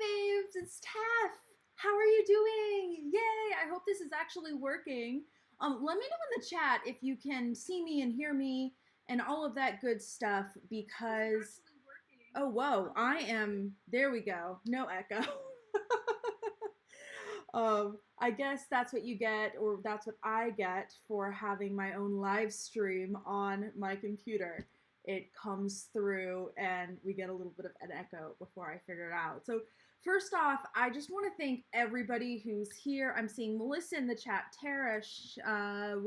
babes, it's Tef. How are you doing? Yay, I hope this is actually working. Let me know in the chat if you can see me and hear me and all of that good stuff because, oh, whoa, I am, there we go, no echo. I guess that's what you get, or that's what I get for having my own live stream on my computer. It comes through and we get a little bit of an echo before I figure it out. So first off, I just want to thank everybody who's here. I'm seeing Melissa in the chat, Tara, Sharon.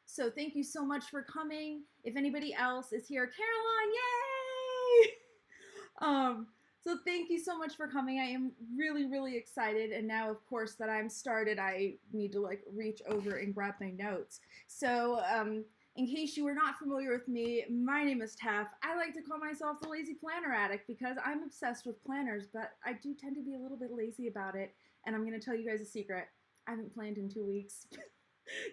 So thank you so much for coming. If anybody else is here, Caroline, yay! So thank you so much for coming. I am really, really excited. And now, of course, that I'm started, I need to like reach over and grab my notes. So in case you are not familiar with me, my name is Tef. I like to call myself the lazy planner addict because I'm obsessed with planners, but I do tend to be a little bit lazy about it. And I'm going to tell you guys a secret. I haven't planned in 2 weeks.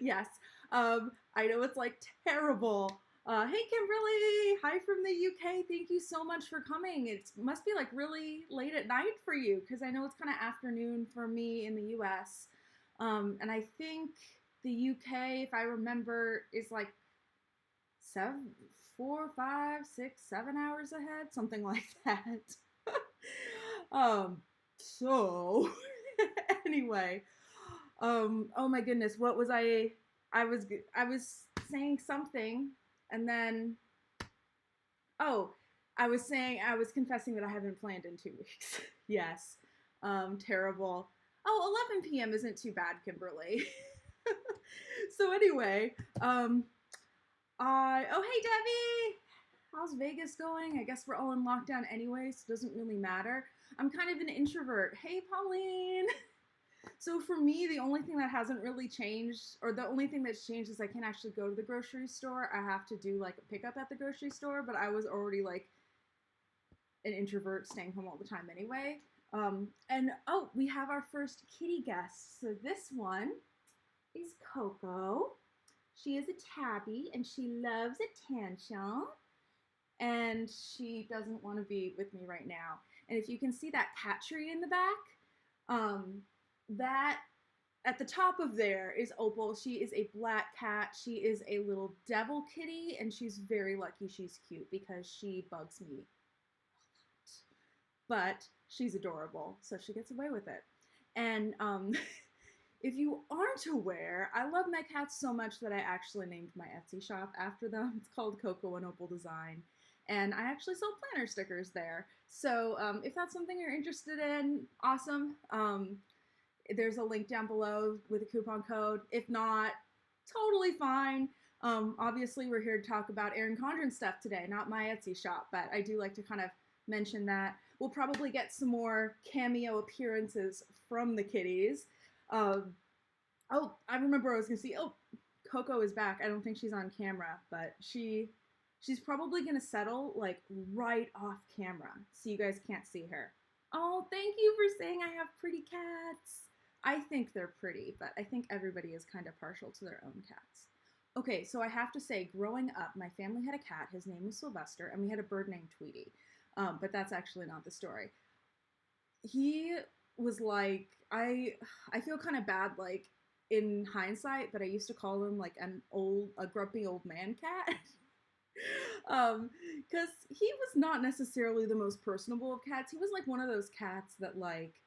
Yes, I know it's like terrible. Hey Kimberly, hi from the UK. Thank you so much for coming. It must be like really late at night for you because I know it's kind of afternoon for me in the US. And I think the UK, if I remember, is like 4, 5, 6, 7 hours ahead, something like that. So anyway, oh my goodness, what was I was saying something. And then, oh, I was confessing that I haven't planned in 2 weeks. Yes, terrible. Oh, 11 p.m. isn't too bad, Kimberly. So anyway, oh, hey, Debbie. How's Vegas going? I guess we're all in lockdown anyway, so it doesn't really matter. I'm kind of an introvert. Hey, Pauline. So for me, the only thing that hasn't really changed, or the only thing that's changed is I can't actually go to the grocery store. I have to do like a pickup at the grocery store, but I was already like an introvert staying home all the time anyway. And oh, we have our first kitty guest. So this one is Coco. She is a tabby and she loves attention. And she doesn't want to be with me right now. And if you can see that cat tree in the back, that at the top of there is Opal. She is a black cat. She is a little devil kitty, and she's very lucky she's cute because she bugs me a lot. But she's adorable, so she gets away with it. And if you aren't aware, I love my cats so much that I actually named my Etsy shop after them. It's called Coco and Opal Design. And I actually sell planner stickers there. So if that's something you're interested in, awesome. There's a link down below with a coupon code. If not, totally fine. Obviously, we're here to talk about Erin Condren stuff today, not my Etsy shop, but I do like to kind of mention that. We'll probably get some more cameo appearances from the kitties. Oh, I remember I was going to see, oh, Coco is back. I don't think she's on camera, but she's probably going to settle like right off camera, so you guys can't see her. Oh, thank you for saying I have pretty cats. I think they're pretty, but I think everybody is kind of partial to their own cats. Okay, so I have to say, growing up, my family had a cat. His name was Sylvester, and we had a bird named Tweety. But that's actually not the story. He was like, I feel kind of bad, like, in hindsight, but I used to call him, like, a grumpy old man cat. Because he was not necessarily the most personable of cats. He was like one of those cats that like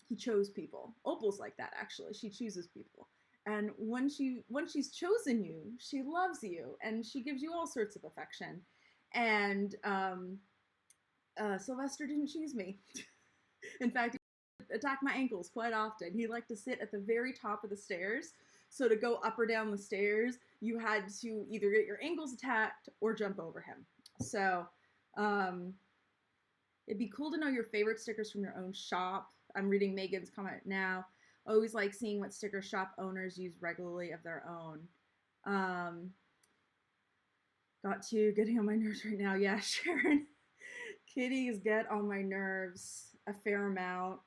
he chose people. Opal's like that, actually. She chooses people, and when she's chosen you, she loves you and she gives you all sorts of affection. And Sylvester didn't choose me. In fact, he attacked my ankles quite often. He liked to sit at the very top of the stairs. So to go up or down the stairs, you had to either get your ankles attacked or jump over him. So it'd be cool to know your favorite stickers from your own shop. I'm reading Megan's comment now. Always like seeing what sticker shop owners use regularly of their own. Got to getting on my nerves right now. Yeah, Sharon. Kitties get on my nerves a fair amount.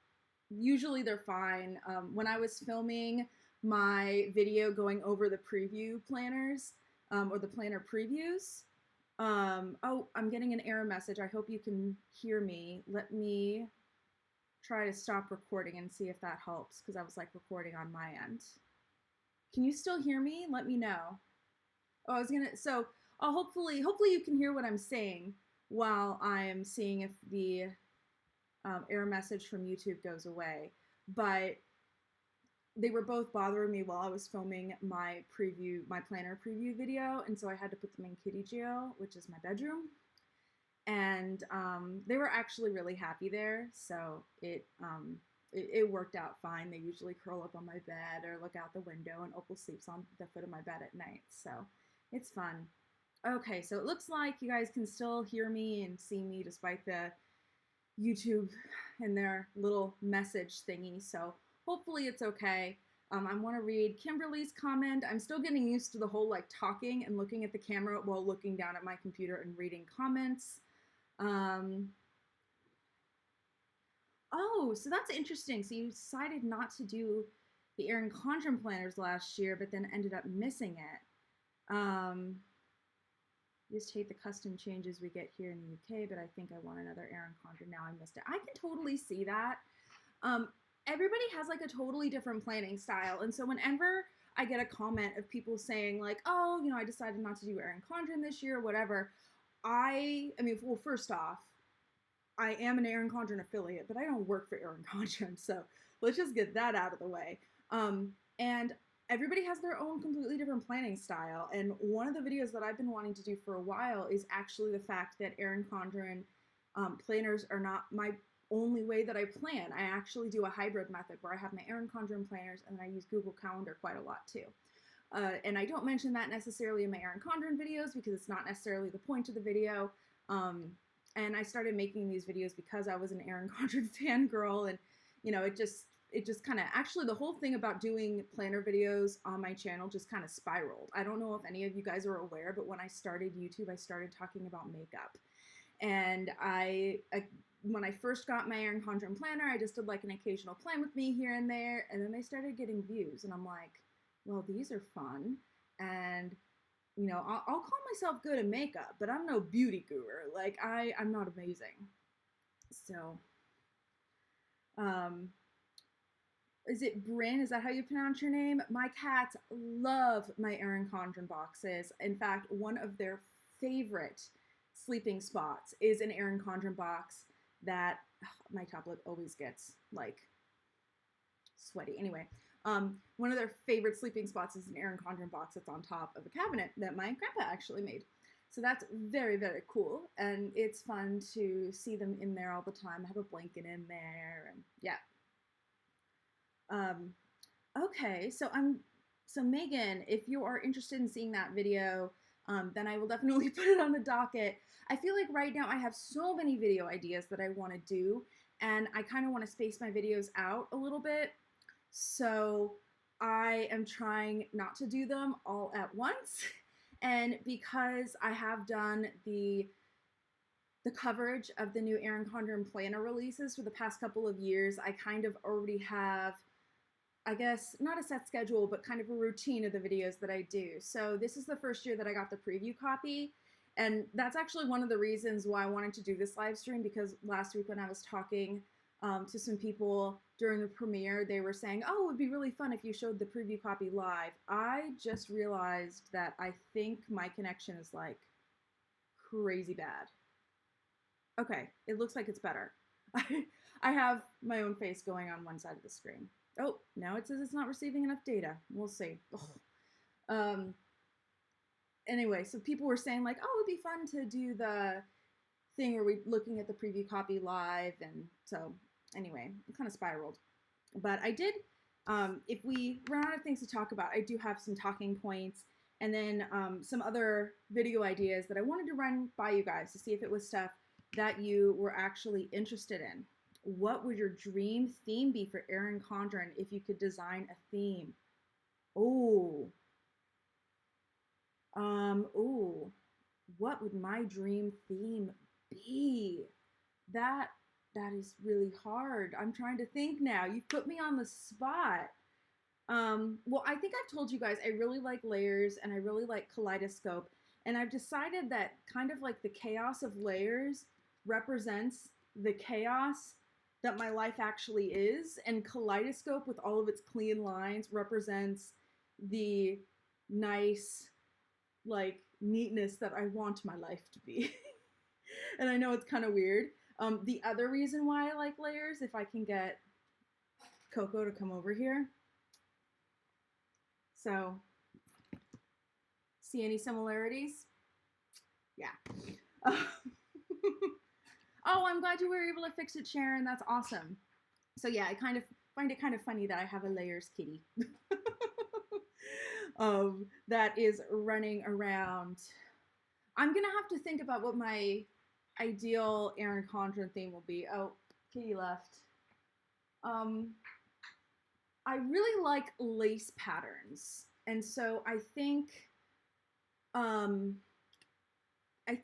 Usually they're fine. When I was filming my video going over the preview planners, or the planner previews, Oh, I'm getting an error message. I hope you can hear me. Let me try to stop recording and see if that helps, because I was like recording on my end. Can you still hear me? Let me know. Oh, I was gonna, so hopefully you can hear what I'm saying while I'm seeing if the error message from YouTube goes away. But they were both bothering me while I was filming my planner preview video, and so I had to put them in Cratejoy, which is my bedroom. And they were actually really happy there, so it worked out fine. They usually curl up on my bed or look out the window, and Opal sleeps on the foot of my bed at night, so it's fun. Okay, so it looks like you guys can still hear me and see me despite the YouTube and their little message thingy, so hopefully it's okay. I want to read Kimberly's comment. I'm still getting used to the whole like talking and looking at the camera while looking down at my computer and reading comments. Oh, so that's interesting. So you decided not to do the Erin Condren planners last year, but then ended up missing it. Just hate the custom changes we get here in the UK, but I think I want another Erin Condren. Now I missed it. I can totally see that. Everybody has like a totally different planning style, and so whenever I get a comment of people saying like, oh, you know, I decided not to do Erin Condren this year or whatever, I mean, well, first off, I am an Erin Condren affiliate, but I don't work for Erin Condren, so let's just get that out of the way. And everybody has their own completely different planning style, and one of the videos that I've been wanting to do for a while is actually the fact that Erin Condren planners are not my only way that I plan. I actually do a hybrid method where I have my Erin Condren planners, and then I use Google Calendar quite a lot too. And I don't mention that necessarily in my Erin Condren videos because it's not necessarily the point of the video. And I started making these videos because I was an Erin Condren fangirl, and you know, it just kind of, actually the whole thing about doing planner videos on my channel just kind of spiraled. I don't know if any of you guys are aware, but when I started YouTube, I started talking about makeup. And when I first got my Erin Condren planner, I just did like an occasional plan with me here and there, and then they started getting views, and I'm like, well, these are fun, and you know, I'll call myself good at makeup, but I'm no beauty guru. Like I'm not amazing. So, is it Bryn? Is that how you pronounce your name? My cats love my Erin Condren boxes. In fact, one of their favorite sleeping spots is an Erin Condren box that my tablet always gets like sweaty. Anyway, one of their favorite sleeping spots is an Erin Condren box that's on top of a cabinet that my grandpa actually made. So that's very, very cool, and it's fun to see them in there all the time. I have a blanket in there, and yeah. Okay, so Megan, if you are interested in seeing that video, then I will definitely put it on the docket. I feel like right now I have so many video ideas that I want to do, and I kind of want to space my videos out a little bit. So I am trying not to do them all at once. And because I have done the coverage of the new Erin Condren planner releases for the past couple of years, I kind of already have, I guess, not a set schedule, but kind of a routine of the videos that I do. So this is the first year that I got the preview copy. And that's actually one of the reasons why I wanted to do this live stream, because last week when I was talking to some people during the premiere, they were saying, oh, it would be really fun if you showed the preview copy live. I just realized that I think my connection is like crazy bad. Okay, it looks like it's better. I have my own face going on one side of the screen. Oh, now it says it's not receiving enough data. We'll see. Anyway, so people were saying like, oh, it'd be fun to do the thing where we're looking at the preview copy live, and so anyway, it kind of spiraled. But I did, if we run out of things to talk about, I do have some talking points, and then some other video ideas that I wanted to run by you guys to see if it was stuff that you were actually interested in. What would your dream theme be for Erin Condren if you could design a theme? Oh. What would my dream theme be? That is really hard. I'm trying to think now. You've put me on the spot. Well, I think I've told you guys I really like layers and I really like kaleidoscope. And I've decided that kind of like the chaos of layers represents the chaos that my life actually is, and Kaleidoscope with all of its clean lines represents the nice, like, neatness that I want my life to be. And I know it's kind of weird. The other reason why I like layers, if I can get Coco to come over here. So, see any similarities? Yeah. Oh, I'm glad you were able to fix it, Sharon. That's awesome. So yeah, I kind of find it kind of funny that I have a layers kitty that is running around. I'm gonna have to think about what my ideal Erin Condren theme will be. Oh, kitty left. I really like lace patterns, and so I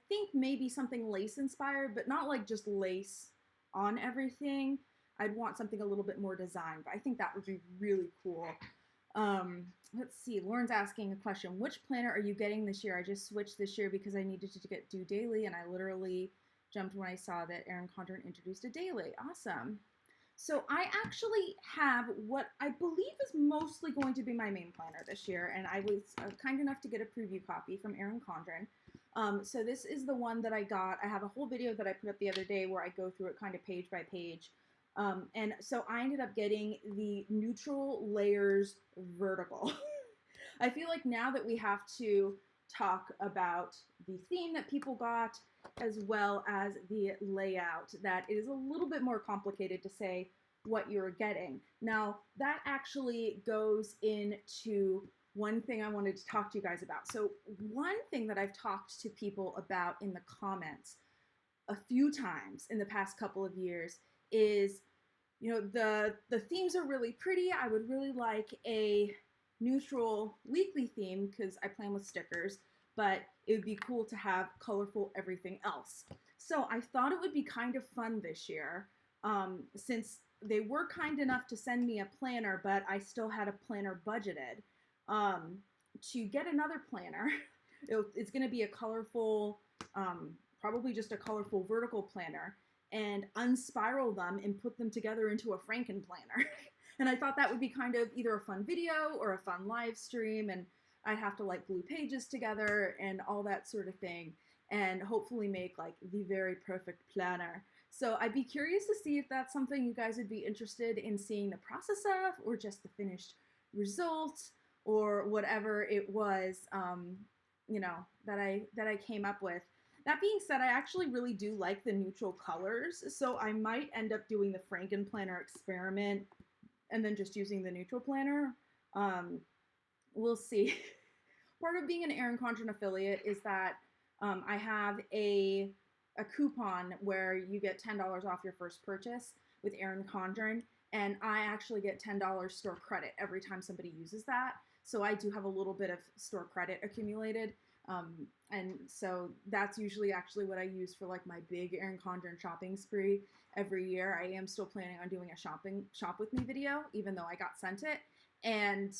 think maybe something lace inspired, but not like just lace on everything. I'd want something a little bit more designed, but I think that would be really cool. Let's see. Lauren's asking a question. Which planner are you getting this year? I just switched this year because I needed to get due daily, and I literally jumped when I saw that Erin Condren introduced a daily. Awesome. So I actually have what I believe is mostly going to be my main planner this year, and I was kind enough to get a preview copy from Erin Condren. So this is the one that I got. I have a whole video that I put up the other day where I go through it kind of page by page. And so I ended up getting the neutral layers vertical. I feel like now that we have to talk about the theme that people got as well as the layout, that it is a little bit more complicated to say what you're getting. Now, that actually goes into one thing I wanted to talk to you guys about. So one thing that I've talked to people about in the comments a few times in the past couple of years is, you know, the themes are really pretty. I would really like a neutral weekly theme because I plan with stickers, but it would be cool to have colorful everything else. So I thought it would be kind of fun this year, since they were kind enough to send me a planner, but I still had a planner budgeted, to get another planner. It's going to be a colorful, probably just a colorful vertical planner, and unspiral them and put them together into a Franken planner. And I thought that would be kind of either a fun video or a fun live stream, and I'd have to like glue pages together and all that sort of thing, and hopefully make like the very perfect planner. So I'd be curious to see if that's something you guys would be interested in seeing the process of, or just the finished result, or whatever it was, you know, that I came up with. That being said, I actually really do like the neutral colors, so I might end up doing the Franken planner experiment and then just using the neutral planner. We'll see. Part of being an Erin Condren affiliate is that I have a coupon where you get $10 off your first purchase with Erin Condren, and I actually get $10 store credit every time somebody uses that. So I do have a little bit of store credit accumulated. And so that's usually actually what I use for like my big Erin Condren shopping spree every year. I am still planning on doing a shop with me video, even though I got sent it. And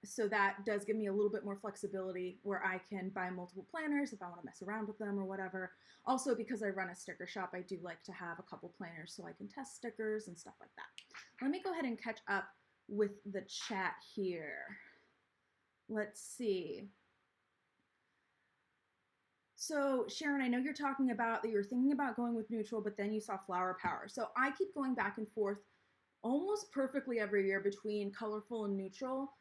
so that does give me a little bit more flexibility where I can buy multiple planners if I want to mess around with them or whatever. Also, because I run a sticker shop, I do like to have a couple planners so I can test stickers and stuff like that. Let me go ahead and catch up with the chat here. Let's see. So Sharon, I know you're talking about that you're thinking about going with neutral, but then you saw flower power. So I keep going back and forth almost perfectly every year between colorful and neutral.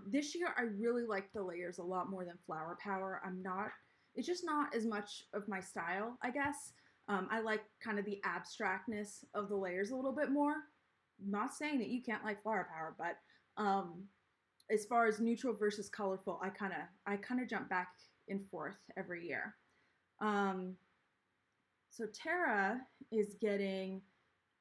This year I really like the layers a lot more than flower power. It's just not as much of my style, I guess. I like kind of the abstractness of the layers a little bit more. I'm not saying that you can't like flower power, but as far as neutral versus colorful, I kind of jump back and forth every year. So Tara is getting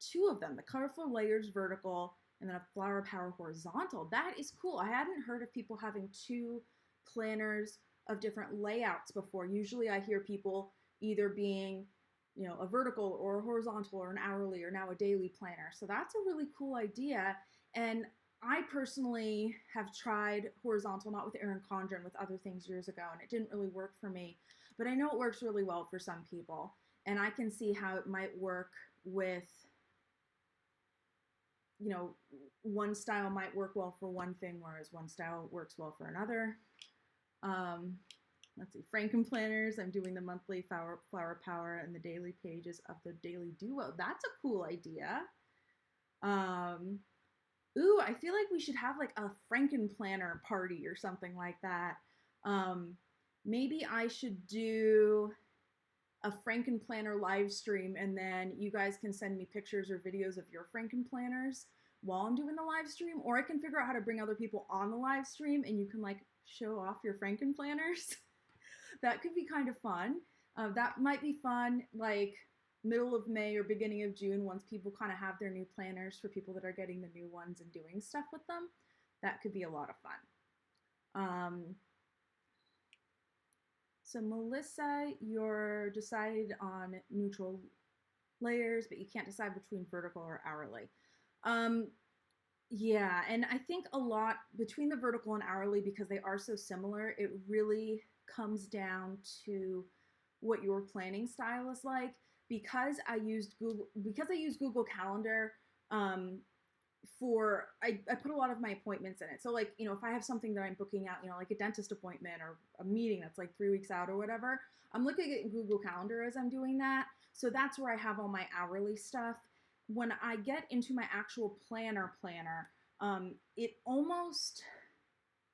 2 of them, the colorful layers vertical and then a flower power horizontal. That is cool. I hadn't heard of people having 2 planners of different layouts before. Usually I hear people either being, you know, a vertical or a horizontal or an hourly or now a daily planner. So that's a really cool idea. And I personally have tried horizontal, not with Erin Condren, with other things years ago, and it didn't really work for me. But I know it works really well for some people, and I can see how it might work with, you know, one style might work well for one thing, whereas one style works well for another. Let's see, Franken planners. I'm doing the monthly flower power and the daily pages of the daily duo. That's a cool idea. Ooh, I feel like we should have like a Franken planner party or something like that. Maybe I should do a Franken planner live stream, and then you guys can send me pictures or videos of your Franken planners while I'm doing the live stream, or I can figure out how to bring other people on the live stream and you can like show off your Franken planners. That could be kind of fun. That might be fun, like middle of May or beginning of June, once people kind of have their new planners, for people that are getting the new ones and doing stuff with them. That could be a lot of fun. So Melissa, you're decided on neutral layers, but you can't decide between vertical or hourly. Yeah, and I think a lot between the vertical and hourly, because they are so similar, it really comes down to what your planning style is like. Because I use Google Calendar, I put a lot of my appointments in it. So like, you know, if I have something that I'm booking out, you know, like a dentist appointment or a meeting that's like 3 weeks out or whatever, I'm looking at Google Calendar as I'm doing that. So that's where I have all my hourly stuff. When I get into my actual planner, it almost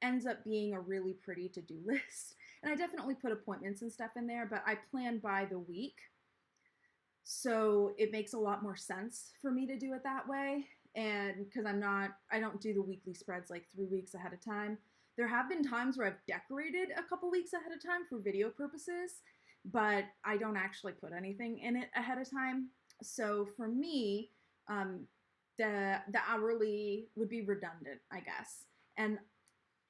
ends up being a really pretty to-do list. And I definitely put appointments and stuff in there, but I plan by the week. So it makes a lot more sense for me to do it that way. And because I don't do the weekly spreads like 3 weeks ahead of time. There have been times where I've decorated a couple weeks ahead of time for video purposes, but I don't actually put anything in it ahead of time. So for me, the hourly would be redundant, I guess. And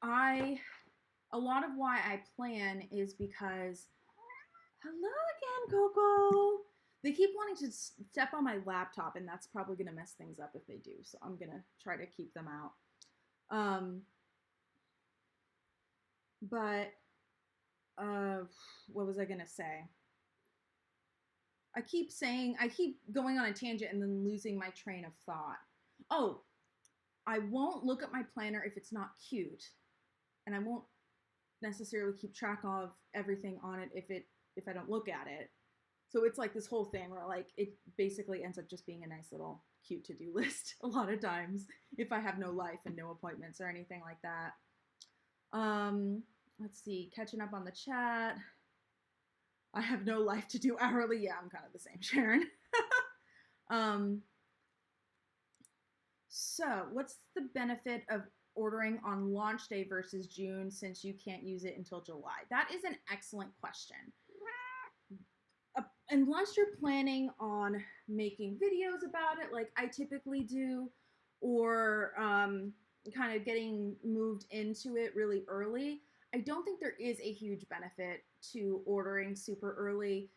a lot of why I plan is because, hello again, Coco. They keep wanting to step on my laptop, and that's probably going to mess things up if they do. So I'm going to try to keep them out. What was I going to say? I keep going on a tangent and then losing my train of thought. Oh, I won't look at my planner if it's not cute, and I won't necessarily keep track of everything on it if I don't look at it. So it's like this whole thing where like it basically ends up just being a nice little cute to-do list a lot of times if I have no life and no appointments or anything like that. Let's see, catching up on the chat. I have no life to do hourly. Yeah, I'm kind of the same, Sharon. So what's the benefit of ordering on launch day versus June, since you can't use it until July? That is an excellent question. Unless you're planning on making videos about it, like I typically do, or kind of getting moved into it really early, I don't think there is a huge benefit to ordering super early,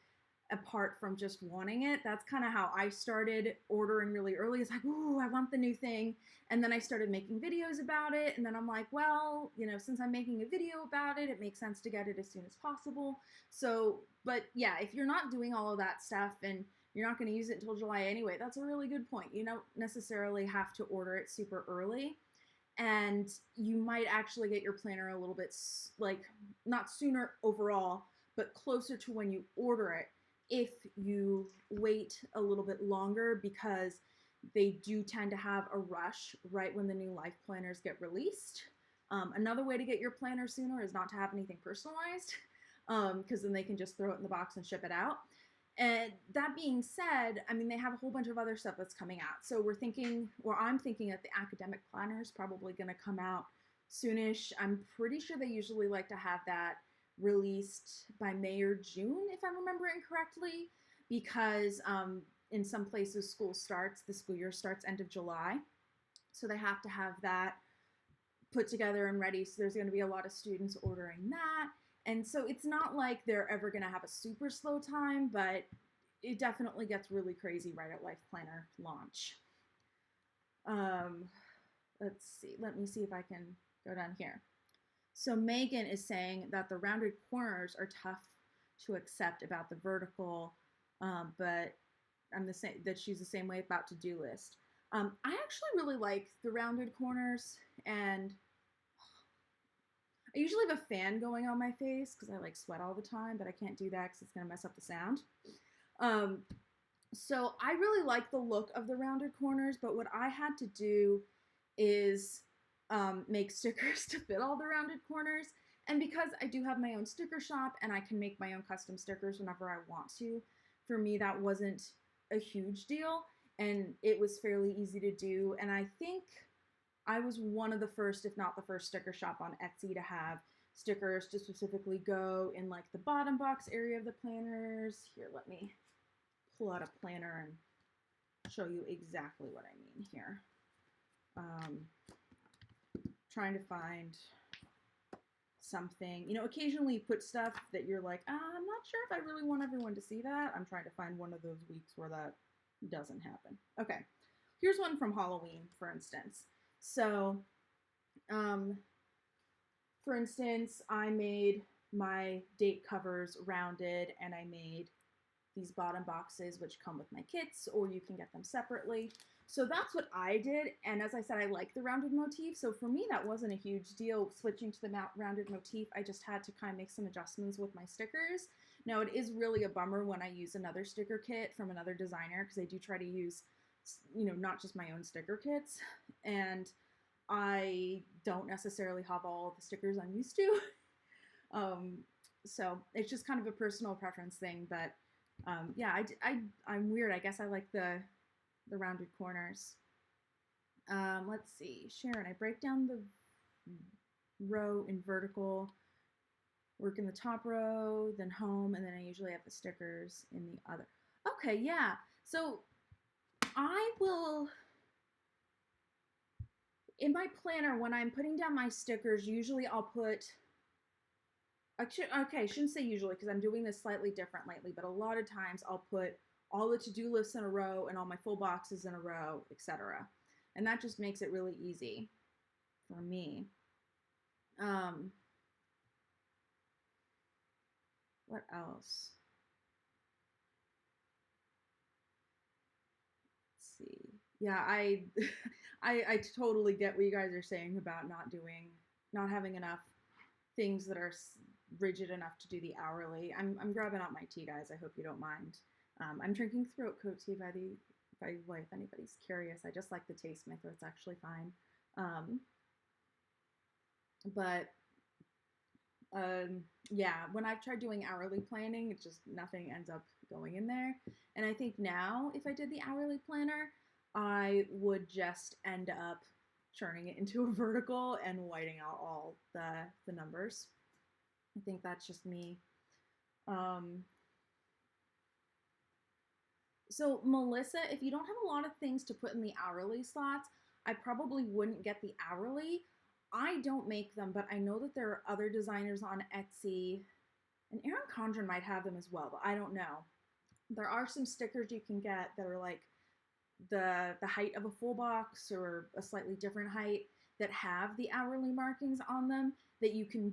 apart from just wanting it. That's kind of how I started ordering really early. It's like, ooh, I want the new thing. And then I started making videos about it. And then I'm like, well, you know, since I'm making a video about it, it makes sense to get it as soon as possible. So, but yeah, if you're not doing all of that stuff and you're not going to use it until July anyway, that's a really good point. You don't necessarily have to order it super early. And you might actually get your planner a little bit, like, not sooner overall, but closer to when you order it, if you wait a little bit longer, because they do tend to have a rush right when the new life planners get released. Another way to get your planner sooner is not to have anything personalized, because then they can just throw it in the box and ship it out. And that being said, I mean, they have a whole bunch of other stuff that's coming out. So I'm thinking that the academic planner is probably going to come out soonish. I'm pretty sure they usually like to have that released by May or June, if I'm remembering correctly, because in some places the school year starts end of July. So they have to have that put together and ready. So there's going to be a lot of students ordering that. And so it's not like they're ever going to have a super slow time, but it definitely gets really crazy right at Life Planner launch. let's see. Let me see if I can go down here. So Megan is saying that the rounded corners are tough to accept about the vertical, but I'm the same, that she's the same way about to-do list. I actually really like the rounded corners, and I usually have a fan going on my face because I like sweat all the time, but I can't do that because it's going to mess up the sound. So I really like the look of the rounded corners, but what I had to do is make stickers to fit all the rounded corners. And because I do have my own sticker shop and I can make my own custom stickers whenever I want to, for me that wasn't a huge deal, and it was fairly easy to do. And I think I was one of the first, if not the first, sticker shop on Etsy to have stickers to specifically go in like the bottom box area of the planners. Here, let me pull out a planner and show you exactly what I mean here. Trying to find something, you know, occasionally you put stuff that you're like, I'm not sure if I really want everyone to see that. I'm trying to find one of those weeks where that doesn't happen. Okay, here's one from Halloween, for instance. So, for instance, I made my date covers rounded, and I made these bottom boxes which come with my kits, or you can get them separately. So that's what I did, and as I said, I like the rounded motif, so for me that wasn't a huge deal switching to the rounded motif. I just had to kind of make some adjustments with my stickers. Now, it is really a bummer when I use another sticker kit from another designer, because I do try to use, you know, not just my own sticker kits, and I don't necessarily have all the stickers I'm used to. So it's just kind of a personal preference thing, but yeah, I'm weird. I guess I like the rounded corners. Let's see, Sharon, I break down the row in vertical, work in the top row, then home, and then I usually have the stickers in the other. Okay, yeah. So I will, in my planner, when I'm putting down my stickers, usually I'll put, okay, I shouldn't say usually because I'm doing this slightly different lately, but a lot of times I'll put all the to-do lists in a row and all my full boxes in a row, etc. And that just makes it really easy for me. What else? Let's see. Yeah, I totally get what you guys are saying about not having enough things that are rigid enough to do the hourly. I'm grabbing out my tea, guys. I hope you don't mind. I'm drinking throat coat tea by the way, if anybody's curious. I just like the taste. My throat's actually fine. Yeah, when I've tried doing hourly planning, it just, nothing ends up going in there. And I think now, if I did the hourly planner, I would just end up turning it into a vertical and whiting out all the numbers. I think that's just me. So Melissa, if you don't have a lot of things to put in the hourly slots, I probably wouldn't get the hourly. I don't make them, but I know that there are other designers on Etsy, and Erin Condren might have them as well, but I don't know. There are some stickers you can get that are like the height of a full box or a slightly different height that have the hourly markings on them that you can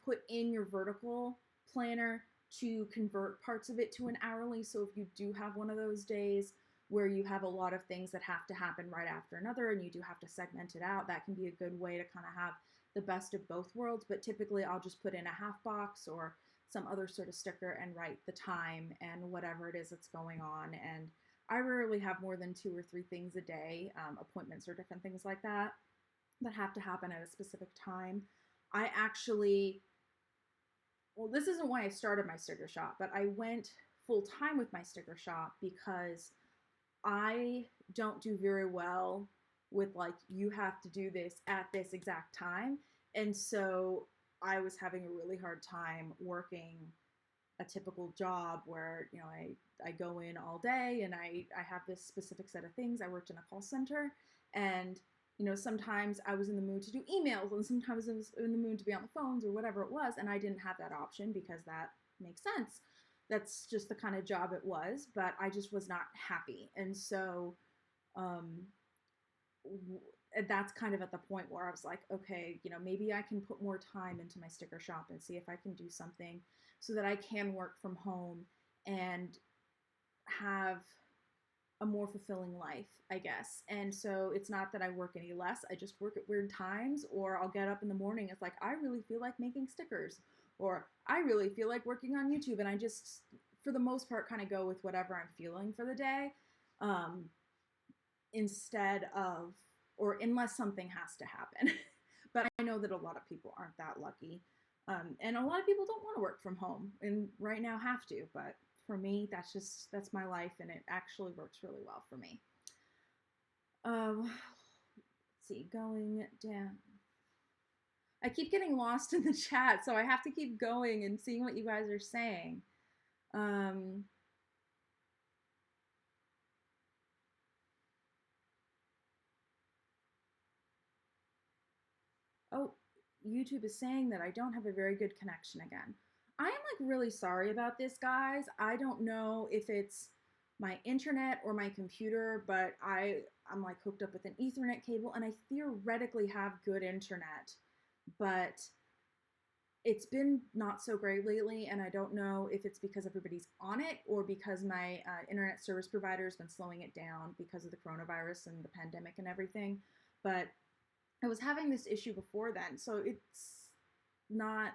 put in your vertical planner to convert parts of it to an hourly. So if you do have one of those days where you have a lot of things that have to happen right after another and you do have to segment it out, that can be a good way to kind of have the best of both worlds. But typically I'll just put in a half box or some other sort of sticker and write the time and whatever it is that's going on. And I rarely have more than 2 or 3 things a day, appointments or different things like that have to happen at a specific time. I actually, well, this isn't why I started my sticker shop, but I went full time with my sticker shop because I don't do very well with like, you have to do this at this exact time. And so I was having a really hard time working a typical job where, you know, I go in all day and I have this specific set of things. I worked in a call center, and, you know, sometimes I was in the mood to do emails and sometimes I was in the mood to be on the phones or whatever it was. And I didn't have that option because that makes sense. That's just the kind of job it was, but I just was not happy. And so, that's kind of at the point where I was like, okay, you know, maybe I can put more time into my sticker shop and see if I can do something so that I can work from home and have a more fulfilling life, I guess. And so it's not that I work any less, I just work at weird times, or I'll get up in the morning, it's like, I really feel like making stickers, or I really feel like working on YouTube, and I just, for the most part, kind of go with whatever I'm feeling for the day, instead of, or unless something has to happen. But I know that a lot of people aren't that lucky. And a lot of people don't want to work from home and right now have to, but for me, that's my life, and it actually works really well for me. Let's see, going down. I keep getting lost in the chat, so I have to keep going and seeing what you guys are saying. Oh, YouTube is saying that I don't have a very good connection again. I am like really sorry about this, guys. I don't know if it's my internet or my computer, but I'm like hooked up with an Ethernet cable, and I theoretically have good internet, but it's been not so great lately, and I don't know if it's because everybody's on it or because my internet service provider has been slowing it down because of the coronavirus and the pandemic and everything. But I was having this issue before then, so it's not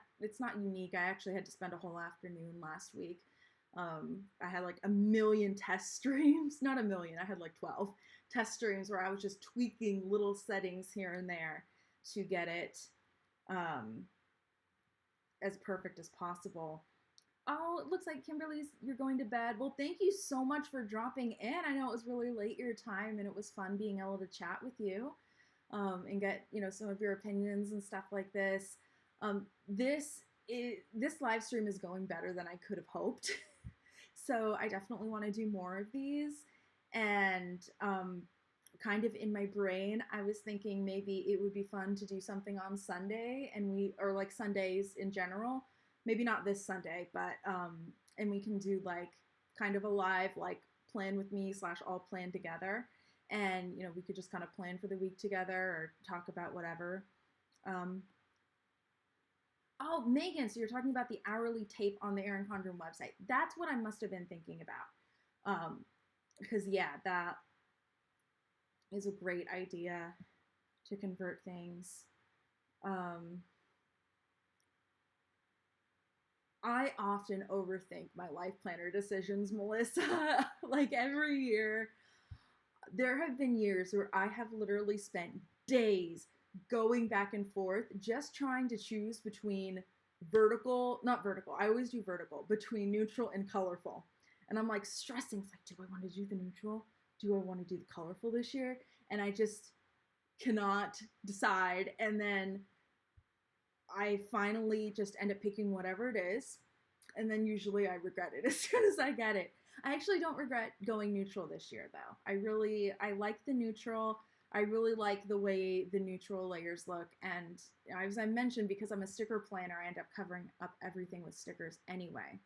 unique. I actually had to spend a whole afternoon last week. I had like a million test streams, not a million, I had like 12 test streams where I was just tweaking little settings here and there to get it as perfect as possible. Oh, it looks like Kimberly's, you're going to bed. Well, thank you so much for dropping in. I know it was really late your time, and it was fun being able to chat with you. And get, you know, some of your opinions and stuff like this. This live stream is going better than I could have hoped. So I definitely want to do more of these. And kind of in my brain, I was thinking maybe it would be fun to do something on Sunday, or like Sundays in general. Maybe not this Sunday, but and we can do like kind of a live like plan with me / all plan together. And, you know, we could just kind of plan for the week together or talk about whatever. Oh, Megan, so you're talking about the hourly tape on the Erin Condren website. That's what I must have been thinking about. Because, yeah, that is a great idea to convert things. I often overthink my life planner decisions, Melissa. Like every year, there have been years where I have literally spent days going back and forth just trying to choose between not vertical, I always do vertical, between neutral and colorful. And I'm like stressing, it's like, do I want to do the neutral? Do I want to do the colorful this year? And I just cannot decide. And then I finally just end up picking whatever it is. And then usually I regret it as soon as I get it. I actually don't regret going neutral this year, though. I like the neutral. I really like the way the neutral layers look. And as I mentioned, because I'm a sticker planner, I end up covering up everything with stickers anyway.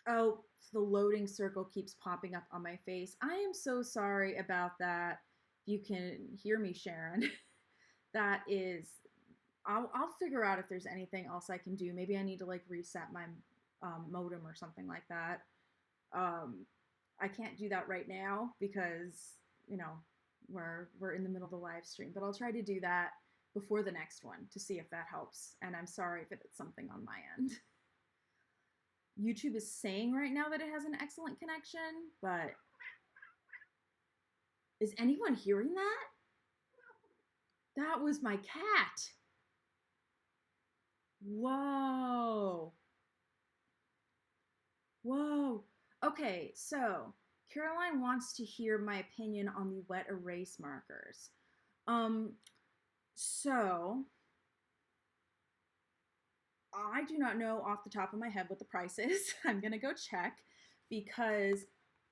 Oh, the loading circle keeps popping up on my face. I am so sorry about that. If you can hear me, Sharon. That is, I'll figure out if there's anything else I can do. Maybe I need to like reset my modem or something like that. I can't do that right now because, you know, we're in the middle of the live stream, but I'll try to do that before the next one to see if that helps. And I'm sorry if it's something on my end. YouTube is saying right now that it has an excellent connection, but is anyone hearing that? That was my cat. Whoa. Whoa. Okay, so Caroline wants to hear my opinion on the wet erase markers. So I do not know off the top of my head what the price is. I'm gonna go check, because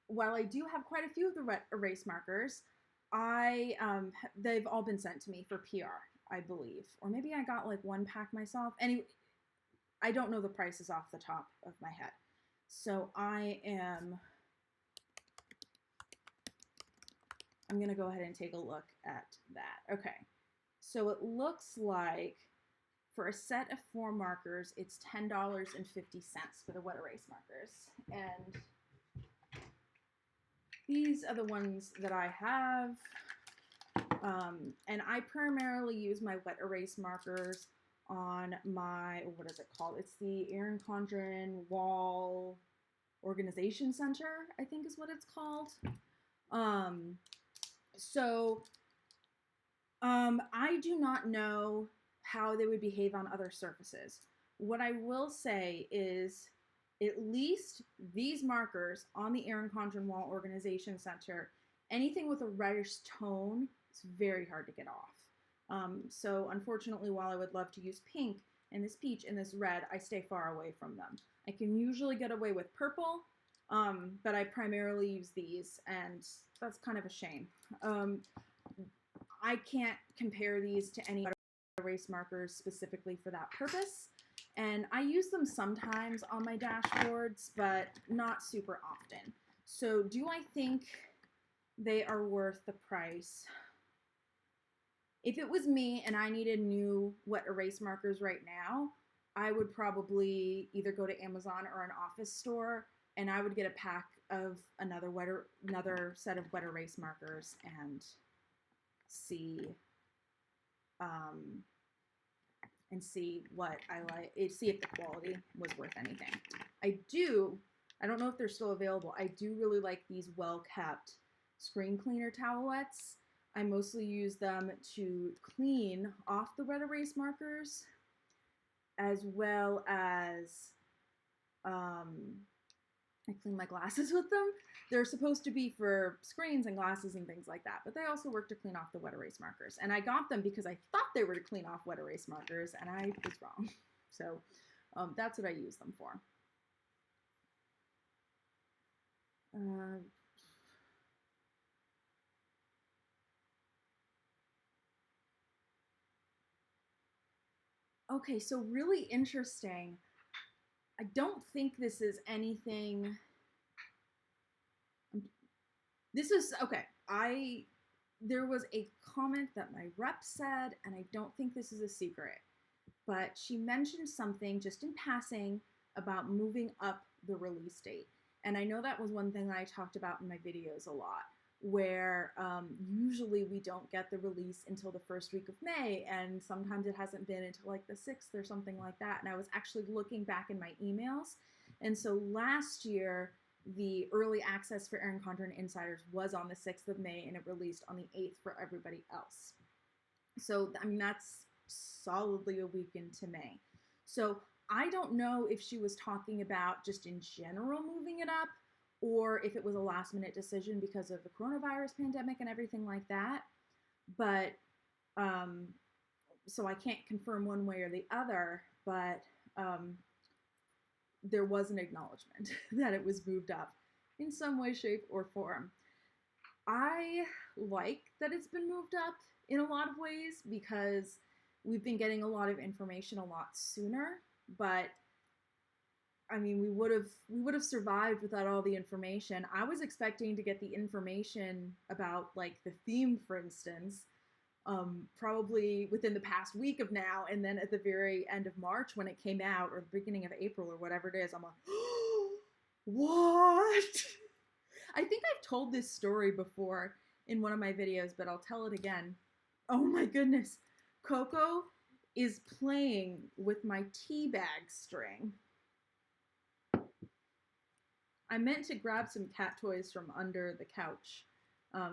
while I do have quite a few of the wet erase markers, they've all been sent to me for PR, I believe. Or maybe I got like one pack myself. Anyway, I don't know the prices off the top of my head. So I am I'm going to go ahead and take a look at that. Okay, so it looks like for a set of 4 markers, it's $10.50 for the wet erase markers. And these are the ones that I have. And I primarily use my wet erase markers on my, what is it called? It's the Erin Condren Wall Organization Center, I think is what it's called. I do not know how they would behave on other surfaces. What I will say is at least these markers on the Erin Condren Wall Organization Center, anything with a reddish tone, it's very hard to get off. So unfortunately, while I would love to use pink and this peach and this red, I stay far away from them. I can usually get away with purple, but I primarily use these, and that's kind of a shame. I can't compare these to any erase markers specifically for that purpose, and I use them sometimes on my dashboards, but not super often. So do I think they are worth the price? If it was me and I needed new wet erase markers right now, I would probably either go to Amazon or an office store, and I would get a pack of another set of wet erase markers and see what I like, see if the quality was worth anything. I don't know if they're still available. I do really like these well-kept screen cleaner towelettes. I mostly use them to clean off the wet erase markers, as well as I clean my glasses with them. They're supposed to be for screens and glasses and things like that, but they also work to clean off the wet erase markers. And I got them because I thought they were to clean off wet erase markers, and I was wrong. So that's what I use them for. Okay, so really interesting. I don't think this is anything. This is, okay, there was a comment that my rep said, and I don't think this is a secret, but she mentioned something just in passing about moving up the release date. And I know that was one thing that I talked about in my videos a lot, where usually we don't get the release until the first week of May, and sometimes it hasn't been until like the 6th or something like that. And I was actually looking back in my emails, and so last year the early access for Erin Condren Insiders was on the 6th of May, and it released on the 8th for everybody else. So I mean, that's solidly a week into May. So I don't know if she was talking about just in general moving it up, or if it was a last minute decision because of the coronavirus pandemic and everything like that. But so I can't confirm one way or the other, but there was an acknowledgement that it was moved up in some way, shape, or form. I like that it's been moved up in a lot of ways because we've been getting a lot of information a lot sooner, but I mean, we would have survived without all the information. I was expecting to get the information about like the theme, for instance, probably within the past week of now, and then at the very end of March when it came out, or the beginning of April, or whatever it is, I'm like, what? I think I've told this story before in one of my videos, but I'll tell it again. Oh my goodness. Coco is playing with my tea bag string. I meant to grab some cat toys from under the couch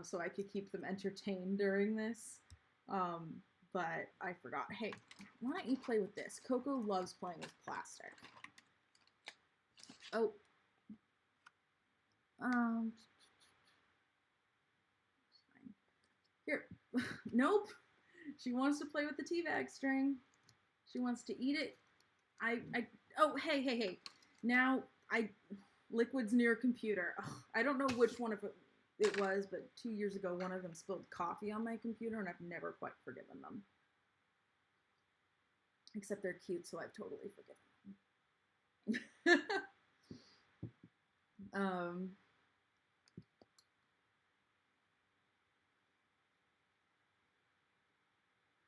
so I could keep them entertained during this, but I forgot. Hey, why don't you play with this? Coco loves playing with plastic. Oh. Here. Nope. She wants to play with the tea bag string. She wants to eat it. Oh, hey. Now, liquids near a computer. Ugh, I don't know which one of it was, but 2 years ago, one of them spilled coffee on my computer, and I've never quite forgiven them. Except they're cute, so I've totally forgiven them.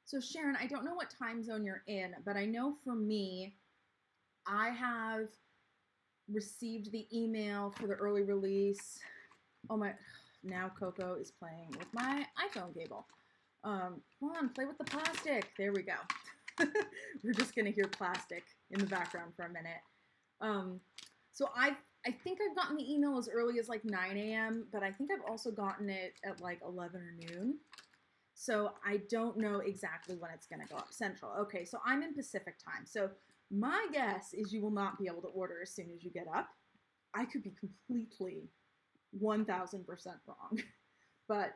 So Sharon, I don't know what time zone you're in, but I know for me, I have received the email for the early release. Oh my, now Coco is playing with my iPhone cable. Come on, play with the plastic. There we go. We're just gonna hear plastic in the background for a minute. So I think I've gotten the email as early as like 9 a.m., but I think I've also gotten it at like 11 or noon. So I don't know exactly when it's gonna go up Central. Okay, so I'm in Pacific time. So my guess is you will not be able to order as soon as you get up. I could be completely 1000% wrong, but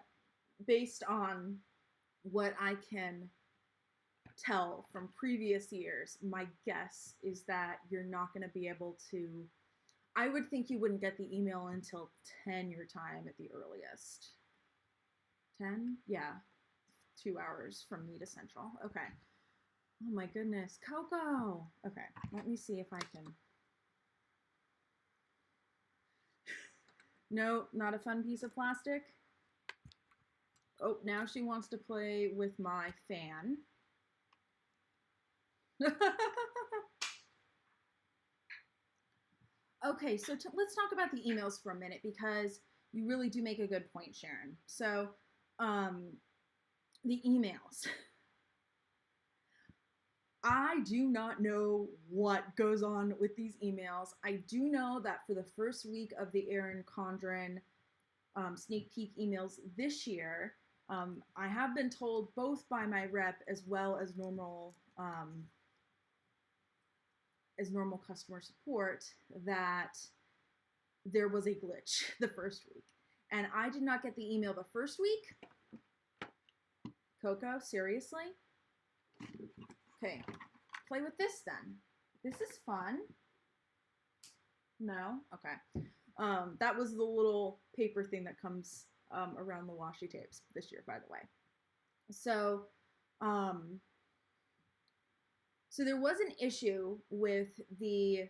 based on what I can tell from previous years, my guess is that you're not going to be able to. I would think you wouldn't get the email until 10 your time at the earliest. 10? Yeah. 2 hours from me to Central. Okay. Oh my goodness. Coco! Okay, let me see if I can. No, not a fun piece of plastic. Oh, now she wants to play with my fan. Okay, so let's talk about the emails for a minute because you really do make a good point, Sharon. So, the emails. I do not know what goes on with these emails. I do know that for the first week of the Erin Condren sneak peek emails this year, I have been told both by my rep as well as normal customer support that there was a glitch the first week. And I did not get the email the first week. Coco, seriously? Okay, play with this then. This is fun. No? Okay. That was the little paper thing that comes around the washi tapes this year, by the way. So, so there was an issue with the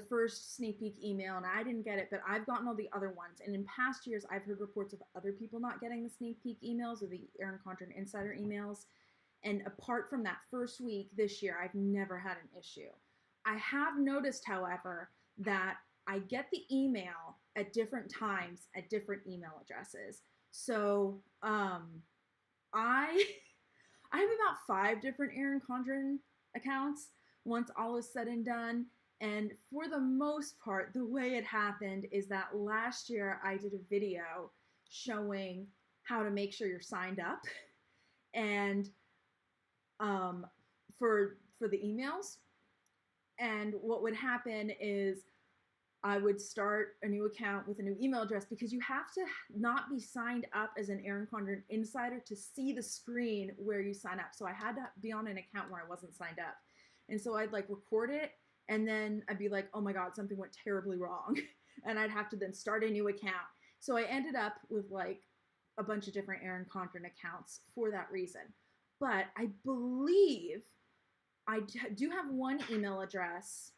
first sneak peek email, and I didn't get it, but I've gotten all the other ones. And in past years, I've heard reports of other people not getting the sneak peek emails or the Erin Condren Insider emails. And apart from that first week this year, I've never had an issue. I have noticed, however, that I get the email at different times at different email addresses. So I have about 5 different Erin Condren accounts once all is said and done. And for the most part, the way it happened is that last year I did a video showing how to make sure you're signed up and for the emails. And what would happen is I would start a new account with a new email address because you have to not be signed up as an Erin Condren insider to see the screen where you sign up. So I had to be on an account where I wasn't signed up. And so I'd like record it and then I'd be like, oh my God, something went terribly wrong. And I'd have to then start a new account. So I ended up with like a bunch of different Erin Condren accounts for that reason. But I believe I do have one email address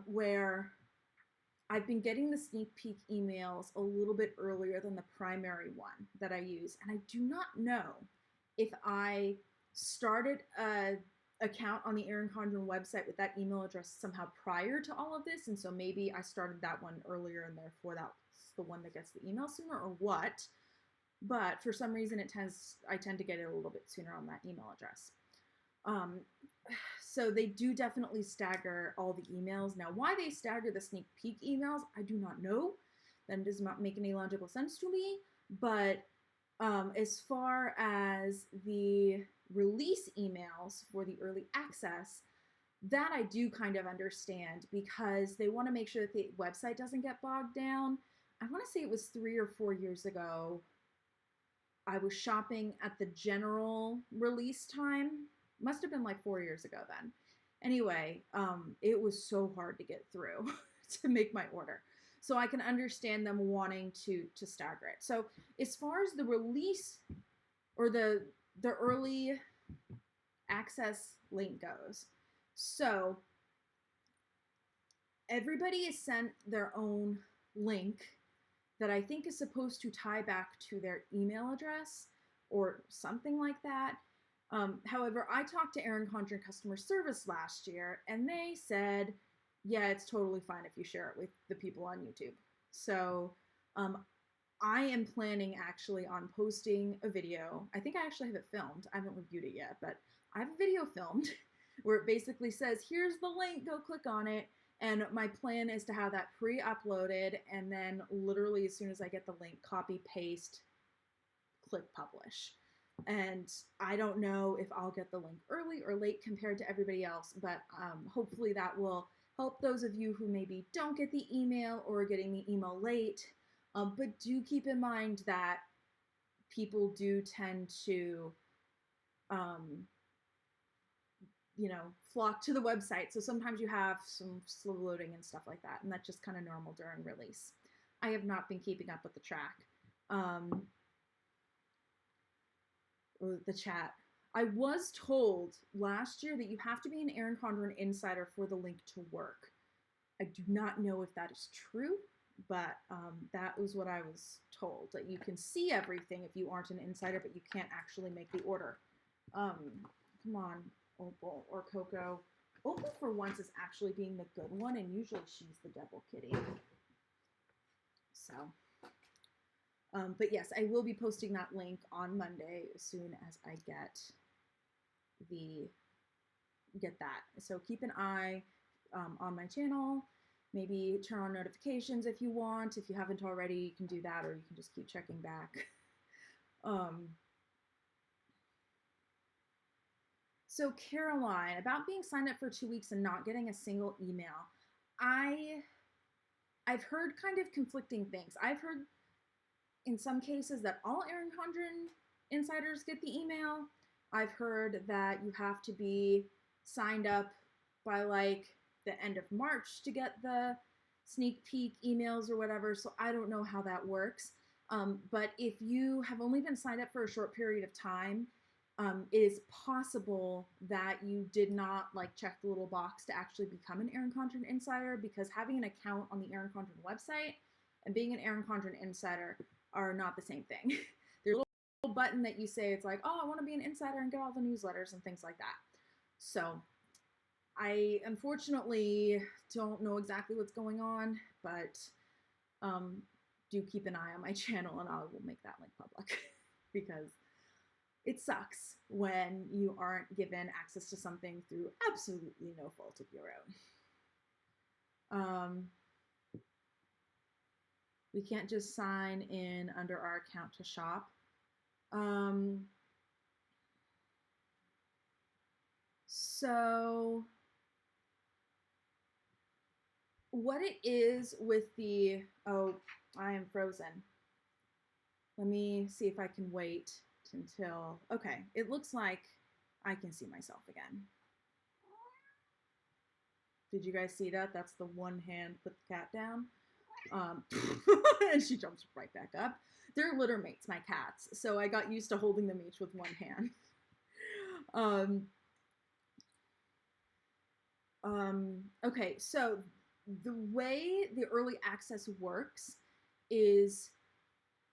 where I've been getting the sneak peek emails a little bit earlier than the primary one that I use. And I do not know if I started a account on the Erin Condren website with that email address somehow prior to all of this. And so maybe I started that one earlier and therefore that's the one that gets the email sooner or what. But for some reason I tend to get it a little bit sooner on that email address. So they do definitely stagger all the emails. Now, why they stagger the sneak peek emails, I do not know. That does not make any logical sense to me. But as far as the release emails for the early access, that I do kind of understand because they want to make sure that the website doesn't get bogged down. I want to say it was 3 or 4 years ago. I was shopping at the general release time. Must have been like 4 years ago then. Anyway, it was so hard to get through to make my order. So I can understand them wanting to stagger it. So as far as the release or the early access link goes, so everybody is sent their own link that I think is supposed to tie back to their email address or something like that. However, I talked to Erin Condren customer service last year, and they said, yeah, it's totally fine if you share it with the people on YouTube. So I am planning actually on posting a video. I think I actually have it filmed. I haven't reviewed it yet, but I have a video filmed where it basically says, here's the link, go click on it. And my plan is to have that pre-uploaded, and then literally as soon as I get the link, copy, paste, click publish. And I don't know if I'll get the link early or late compared to everybody else, but hopefully that will help those of you who maybe don't get the email or are getting the email late. But do keep in mind that people do tend to, flock to the website. So sometimes you have some slow loading and stuff like that, and that's just kind of normal during release. I have not been keeping up with the track. The chat. I was told last year that you have to be an Erin Condren insider for the link to work. I do not know if that is true, but that was what I was told, that you can see everything if you aren't an insider, but you can't actually make the order. Come on, Opal or Coco. Opal for once is actually being the good one, and usually she's the devil kitty. So, but yes, I will be posting that link on Monday as soon as I get that. So keep an eye on my channel. Maybe turn on notifications if you want. If you haven't already, you can do that, or you can just keep checking back. So Caroline, about being signed up for 2 weeks and not getting a single email. I've heard kind of conflicting things. I've heard in some cases that all Erin Condren insiders get the email. I've heard that you have to be signed up by like the end of March to get the sneak peek emails or whatever. So I don't know how that works. But if you have only been signed up for a short period of time, it is possible that you did not like check the little box to actually become an Erin Condren insider, because having an account on the Erin Condren website and being an Erin Condren insider are not the same thing. There's a little button that you say, it's like, oh, I want to be an insider and get all the newsletters and things like that. So I unfortunately don't know exactly what's going on, but do keep an eye on my channel, and I will make that link public because it sucks when you aren't given access to something through absolutely no fault of your own. We can't just sign in under our account to shop. So what it is with the, oh, I am frozen. Let me see if I can wait until, okay, it looks like I can see myself again. Did you guys see that? That's the one hand, put the cat down. And she jumps right back up. They're litter mates, my cats, so I got used to holding them each with one hand. Okay, so the way the early access works is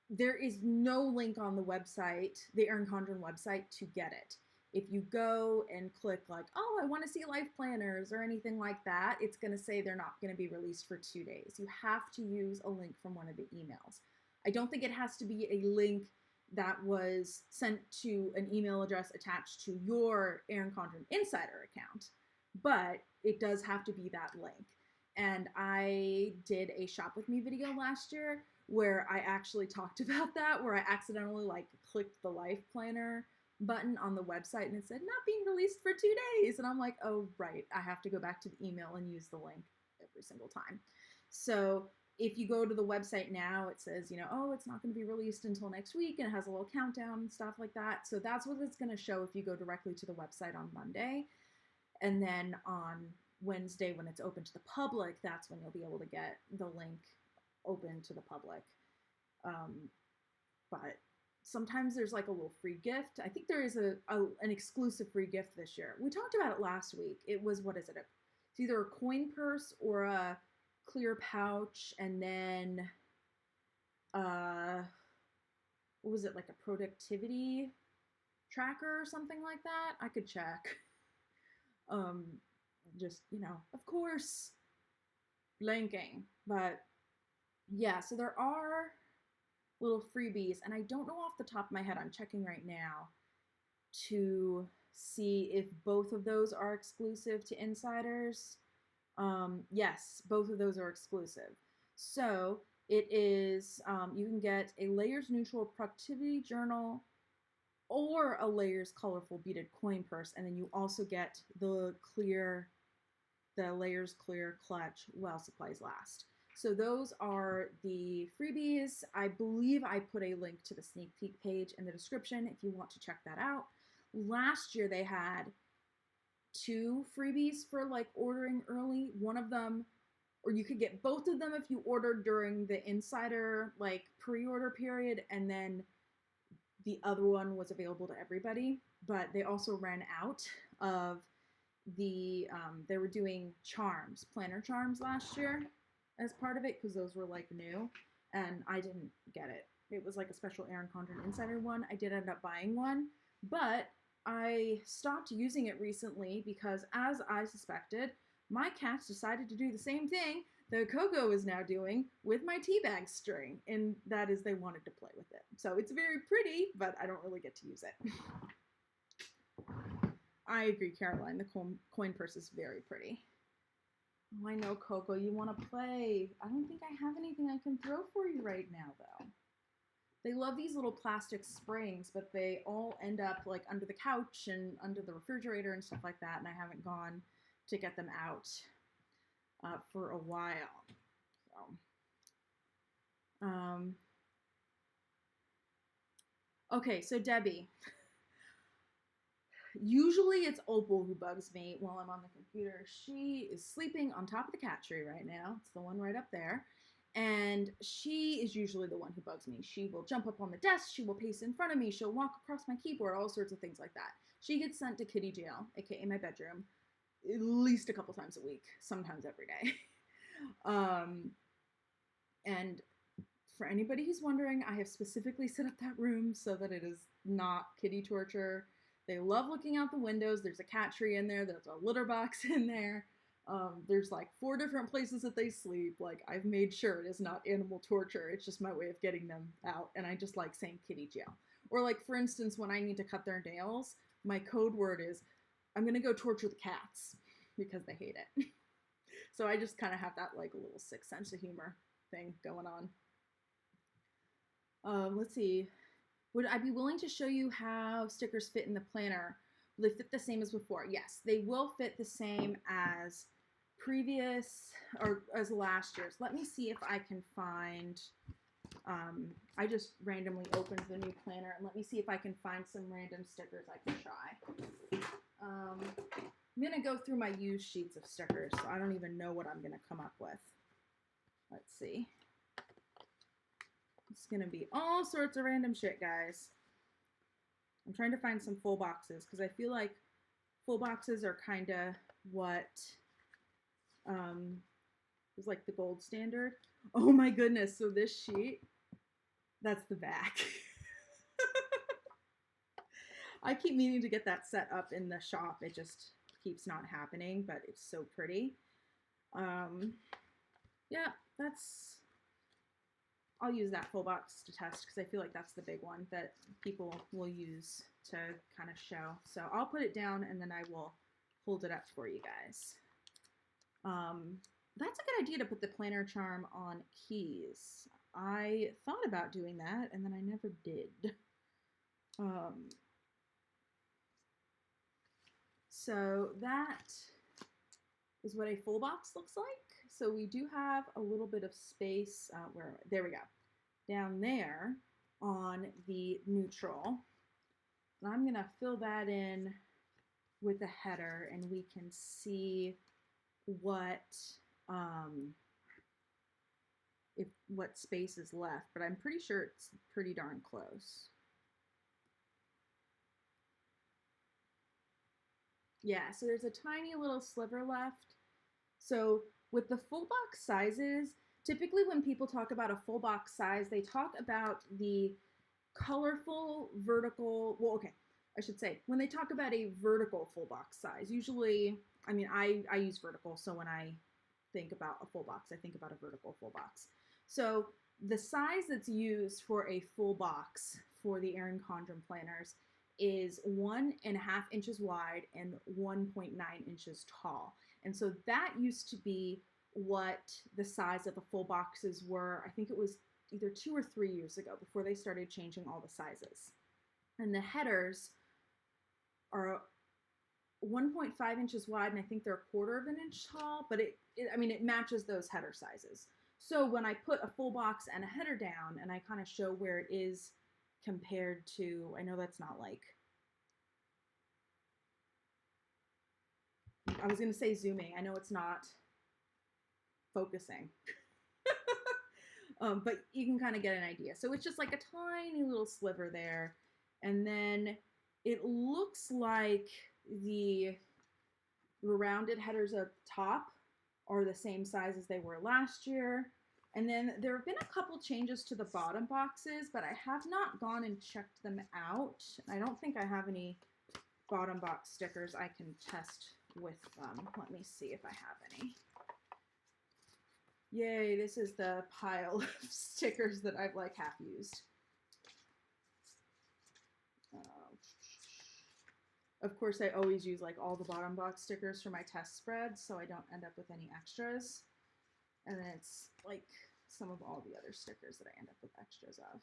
there is no link on the website, the Erin Condren website, to get it. If you go and click like, oh, I want to see life planners or anything like that, it's going to say they're not going to be released for 2 days. You have to use a link from one of the emails. I don't think it has to be a link that was sent to an email address attached to your Erin Condren Insider account, but it does have to be that link. And I did a Shop With Me video last year where I actually talked about that, where I accidentally like clicked the Life Planner button on the website and it said not being released for 2 days. And I'm like, oh, right, I have to go back to the email and use the link every single time. So if you go to the website now, it says, oh, it's not going to be released until next week, and it has a little countdown and stuff like that. So that's what it's going to show if you go directly to the website on Monday. And then on Wednesday, when it's open to the public, that's when you'll be able to get the link open to the public. But sometimes there's like a little free gift. I think there is an exclusive free gift this year. We talked about it last week. It was, what is it? It's either a coin purse or a clear pouch, and then what was it, like a productivity tracker or something like that. I could check. Just, you know, of course, blanking. But yeah, so there are little freebies, and I don't know off the top of my head, I'm checking right now to see if both of those are exclusive to insiders. Yes, both of those are exclusive. So it is, you can get a Layers Neutral Productivity Journal or a Layers Colorful Beaded Coin Purse, and then you also get the Layers Clear Clutch while supplies last. So those are the freebies. I believe I put a link to the sneak peek page in the description if you want to check that out. Last year they had 2 freebies for like ordering early. One of them, or you could get both of them if you ordered during the insider like pre-order period, and then the other one was available to everybody. But they also ran out of the they were doing charms, planner charms last year as part of it, because those were like new, and I didn't get it. It was like a special Erin Condren Insider one. I did end up buying one, but I stopped using it recently because, as I suspected, my cats decided to do the same thing that Coco is now doing with my tea bag string, and that is they wanted to play with it. So it's very pretty, but I don't really get to use it. I agree, Caroline. The coin purse is very pretty. Oh, I know, Coco, you want to play. I don't think I have anything I can throw for you right now, though. They love these little plastic springs, but they all end up like under the couch and under the refrigerator and stuff like that, and I haven't gone to get them out for a while. So, okay, so Debbie. Usually it's Opal who bugs me while I'm on the computer. She is sleeping on top of the cat tree right now. It's the one right up there. And she is usually the one who bugs me. She will jump up on the desk. She will pace in front of me. She'll walk across my keyboard, all sorts of things like that. She gets sent to kitty jail, aka my bedroom, at least a couple times a week, sometimes every day. And for anybody who's wondering, I have specifically set up that room so that it is not kitty torture. They love looking out the windows. There's a cat tree in there. There's a litter box in there. There's like 4 different places that they sleep. Like, I've made sure it is not animal torture. It's just my way of getting them out. And I just like saying kitty jail. Or like, for instance, when I need to cut their nails, my code word is, I'm going to go torture the cats because they hate it. So I just kind of have that like little sick sense of humor thing going on. Let's see. Would I be willing to show you how stickers fit in the planner? Will they fit the same as before? Yes, they will fit the same as previous, or as last year's. Let me see if I can find, I just randomly opened the new planner, and let me see if I can find some random stickers I can try. I'm going to go through my used sheets of stickers, so I don't even know what I'm going to come up with. Let's see. It's going to be all sorts of random shit, guys. I'm trying to find some full boxes because I feel like full boxes are kind of what is like the gold standard. Oh my goodness. So this sheet, that's the back. I keep meaning to get that set up in the shop. It just keeps not happening, but it's so pretty. Yeah, I'll use that full box to test because I feel like that's the big one that people will use to kind of show. So I'll put it down and then I will hold it up for you guys. That's a good idea to put the planner charm on keys. I thought about doing that and then I never did. So that is what a full box looks like. So we do have a little bit of space, there we go, down there on the neutral. And I'm gonna fill that in with a header and we can see what space is left, but I'm pretty sure it's pretty darn close. Yeah, so there's a tiny little sliver left. So with the full box sizes, typically when people talk about a full box size, they talk about the colorful vertical, well, okay, I should say, when they talk about a vertical full box size, usually, I mean, I use vertical, so when I think about a full box, I think about a vertical full box. So the size that's used for a full box for the Erin Condren planners is 1.5 inches wide and 1.9 inches tall. And so that used to be what the size of the full boxes were. I think it was either 2 or 3 years ago before they started changing all the sizes. And the headers are 1.5 inches wide, and I think they're 1/4 of an inch tall, but I mean, it matches those header sizes. So when I put a full box and a header down and I kind of show where it is compared to, I know that's not like, I was going to say zooming. I know it's not focusing. But you can kind of get an idea. So it's just like a tiny little sliver there. And then it looks like the rounded headers up top are the same size as they were last year. And then there have been a couple changes to the bottom boxes, but I have not gone and checked them out. I don't think I have any bottom box stickers I can test with them. Let me see if I have any. Yay, this is the pile of stickers that I've like half used. Of course, I always use like all the bottom box stickers for my test spreads, so I don't end up with any extras. And then it's like some of all the other stickers that I end up with extras of.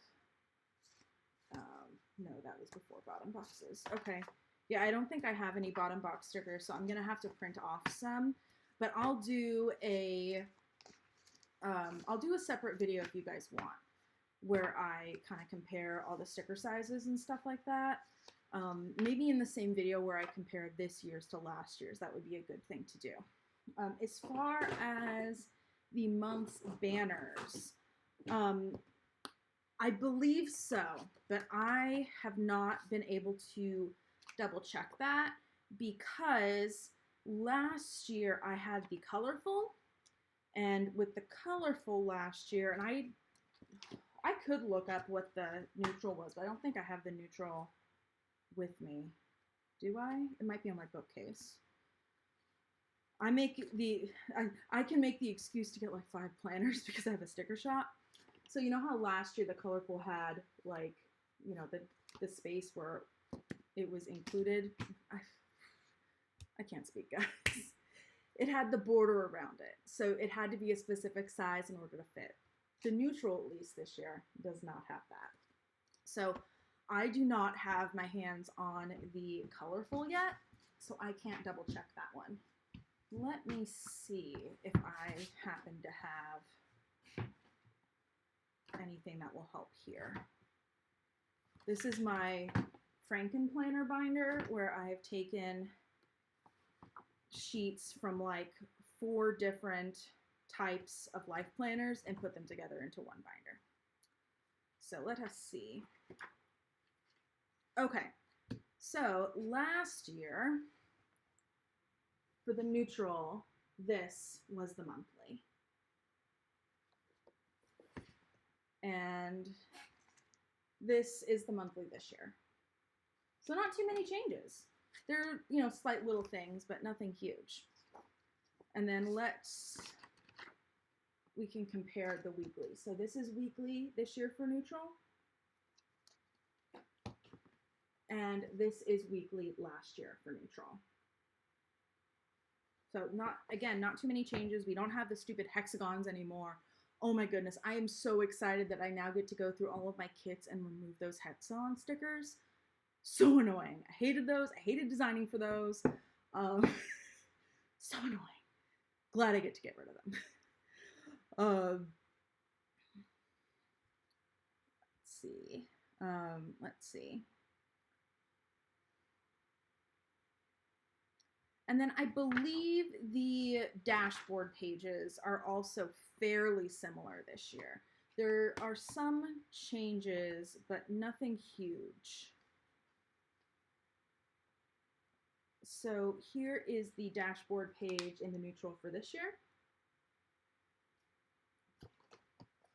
No, that was before bottom boxes. Okay. Yeah, I don't think I have any bottom box stickers, so I'm going to have to print off some. But I'll do a separate video if you guys want, where I kind of compare all the sticker sizes and stuff like that. Maybe in the same video where I compare this year's to last year's. That would be a good thing to do. As far as the month's banners, I believe so, but I have not been able to double check that because last year I had the colorful, and with the colorful last year, and I could look up what the neutral was, but I don't think I have the neutral with me. Do I? It might be on my bookcase. I can make the excuse to get like 5 planners because I have a sticker shop. So you know how last year the colorful had like, you know, the space where it was included? I can't speak, guys. It had the border around it. So it had to be a specific size in order to fit. The neutral, at least this year, does not have that. So I do not have my hands on the colorful yet, so I can't double check that one. Let me see if I happen to have anything that will help here. This is my Franken planner binder where I have taken sheets from like 4 different types of life planners and put them together into one binder. So let us see. Okay, so last year for the neutral, this was the monthly. And this is the monthly this year. So not too many changes. There are, you know, slight little things, but nothing huge. And then we can compare the weekly. So this is weekly this year for neutral. And this is weekly last year for neutral. So not too many changes. We don't have the stupid hexagons anymore. Oh my goodness, I am so excited that I now get to go through all of my kits and remove those hexagon stickers. So annoying. I hated those. I hated designing for those. So annoying. Glad I get to get rid of them. Let's see. And then I believe the dashboard pages are also fairly similar this year. There are some changes, but nothing huge. So here is the dashboard page in the neutral for this year.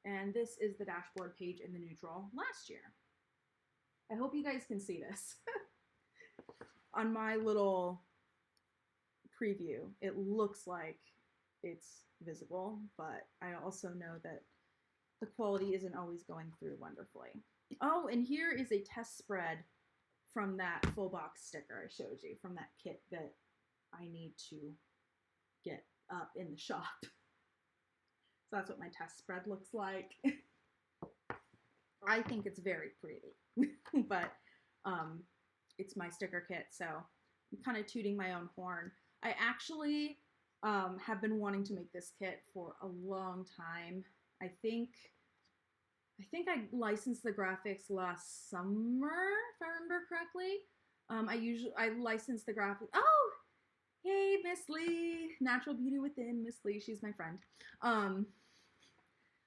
And this is the dashboard page in the neutral last year. I hope you guys can see this. on my little preview, it looks like it's visible, but I also know that the quality isn't always going through wonderfully. Oh, and here is a test spread from that full box sticker I showed you, from that kit that I need to get up in the shop. So that's what my test spread looks like. I think it's very pretty, but it's my sticker kit, so I'm kind of tooting my own horn. I actually have been wanting to make this kit for a long time. I think I licensed the graphics last summer, if I remember correctly. I licensed the graphics. Oh, hey, Miss Lee, Natural Beauty Within, Miss Lee, she's my friend.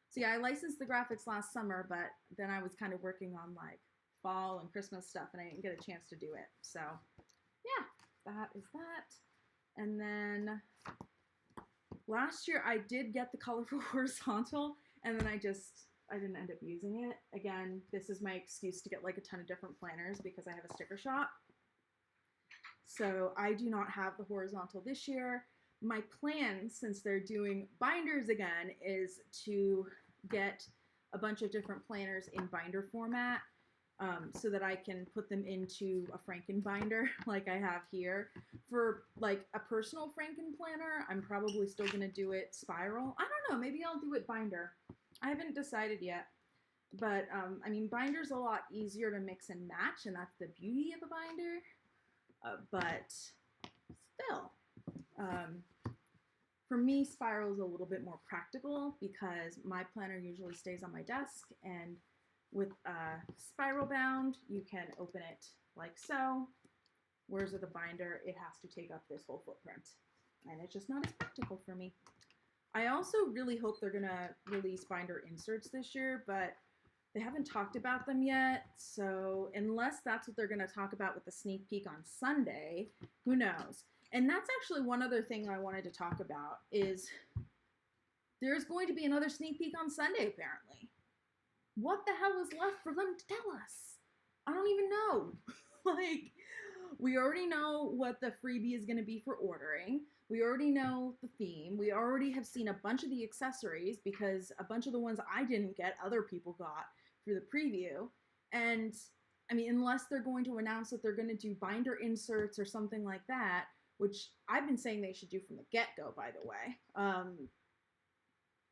So yeah, I licensed the graphics last summer, but then I was kind of working on like fall and Christmas stuff, and I didn't get a chance to do it. So yeah, that is that. And then last year I did get the colorful horizontal, and then I didn't end up using it. Again, this is my excuse to get like a ton of different planners because I have a sticker shop. So I do not have the horizontal this year. My plan, since they're doing binders again, is to get a bunch of different planners in binder format so that I can put them into a Franken binder like I have here. For like a personal Franken planner, I'm probably still going to do it spiral. I don't know, maybe I'll do it binder. I haven't decided yet. But, I mean, binder's a lot easier to mix and match, and that's the beauty of a binder. But still, for me, spiral is a little bit more practical because my planner usually stays on my desk, and with spiral bound, you can open it like so, whereas with a binder, it has to take up this whole footprint, and it's just not as practical for me. I also really hope they're gonna release binder inserts this year, but they haven't talked about them yet, so unless that's what they're gonna talk about with the sneak peek on Sunday, who knows? And that's actually one other thing I wanted to talk about is there's going to be another sneak peek on Sunday, apparently. What the hell is left for them to tell us? I don't even know. Like, we already know what the freebie is going to be for ordering. We already know the theme. We already have seen a bunch of the accessories because a bunch of the ones I didn't get, other people got through the preview. And, I mean, unless they're going to announce that they're going to do binder inserts or something like that, which I've been saying they should do from the get-go, by the way.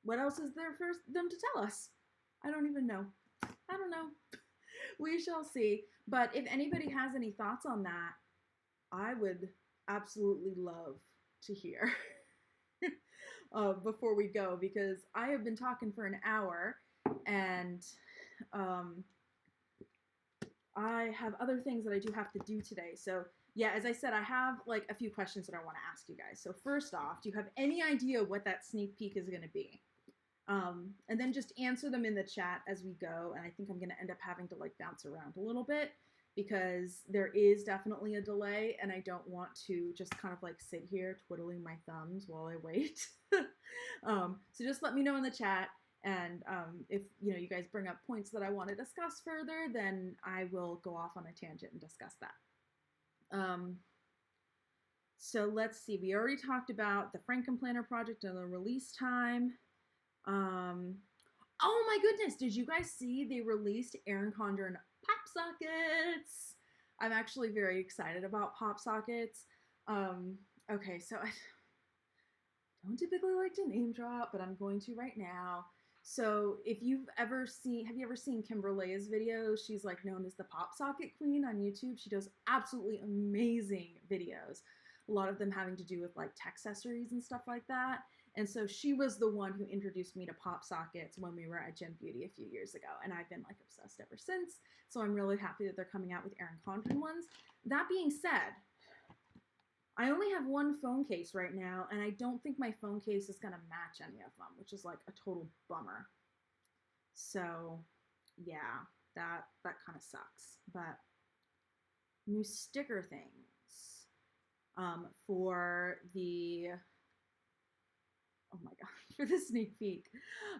What else is there for them to tell us? I don't even know. I don't know. We shall see. But if anybody has any thoughts on that, I would absolutely love to hear before we go, because I have been talking for an hour, and I have other things that I do have to do today. So yeah, as I said, I have like a few questions that I want to ask you guys. So first off, do you have any idea what that sneak peek is going to be? And then just answer them in the chat as we go. And I think I'm going to end up having to like bounce around a little bit because there is definitely a delay, and I don't want to just kind of like sit here twiddling my thumbs while I wait. So just let me know in the chat. And if you guys bring up points that I want to discuss further, then I will go off on a tangent and discuss that. So let's see. We already talked about the Franken Planner project and the release time. Oh my goodness! Did you guys see they released Erin Condren Pop Sockets? I'm actually very excited about Pop Sockets. Okay, so I don't typically like to name drop, but I'm going to right now. So if you've ever seen, have you ever seen Kimberly's videos? She's like known as the Pop Socket Queen on YouTube. She does absolutely amazing videos. A lot of them having to do with like tech accessories and stuff like that. And so she was the one who introduced me to Pop Sockets when we were at Gen Beauty a few years ago. And I've been like obsessed ever since. So I'm really happy that they're coming out with Erin Condren ones. That being said, I only have one phone case right now, and I don't think my phone case is going to match any of them, which is like a total bummer. So yeah, that kind of sucks. But new sticker things for the, oh my god, for the sneak peek.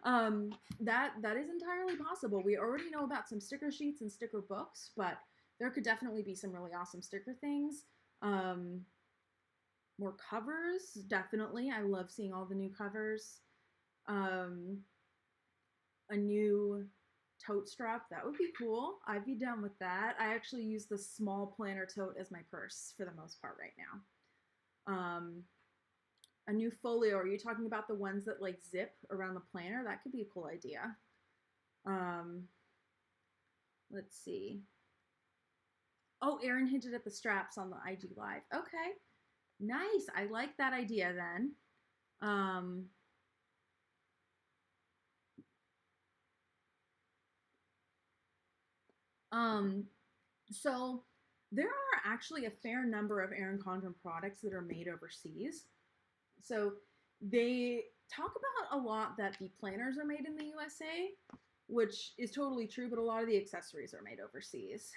That is entirely possible. We already know about some sticker sheets and sticker books, but there could definitely be some really awesome sticker things. More covers, definitely. I love seeing all the new covers. A new tote strap, that would be cool. I'd be down with that. I actually use the small planner tote as my purse for the most part right now. A new folio. Are you talking about the ones that like zip around the planner? That could be a cool idea. Let's see. Oh, Erin hinted at the straps on the IG Live. Okay, nice. I like that idea then. So there are actually a fair number of Erin Condren products that are made overseas. So they talk about a lot that the planners are made in the USA, which is totally true, but a lot of the accessories are made overseas.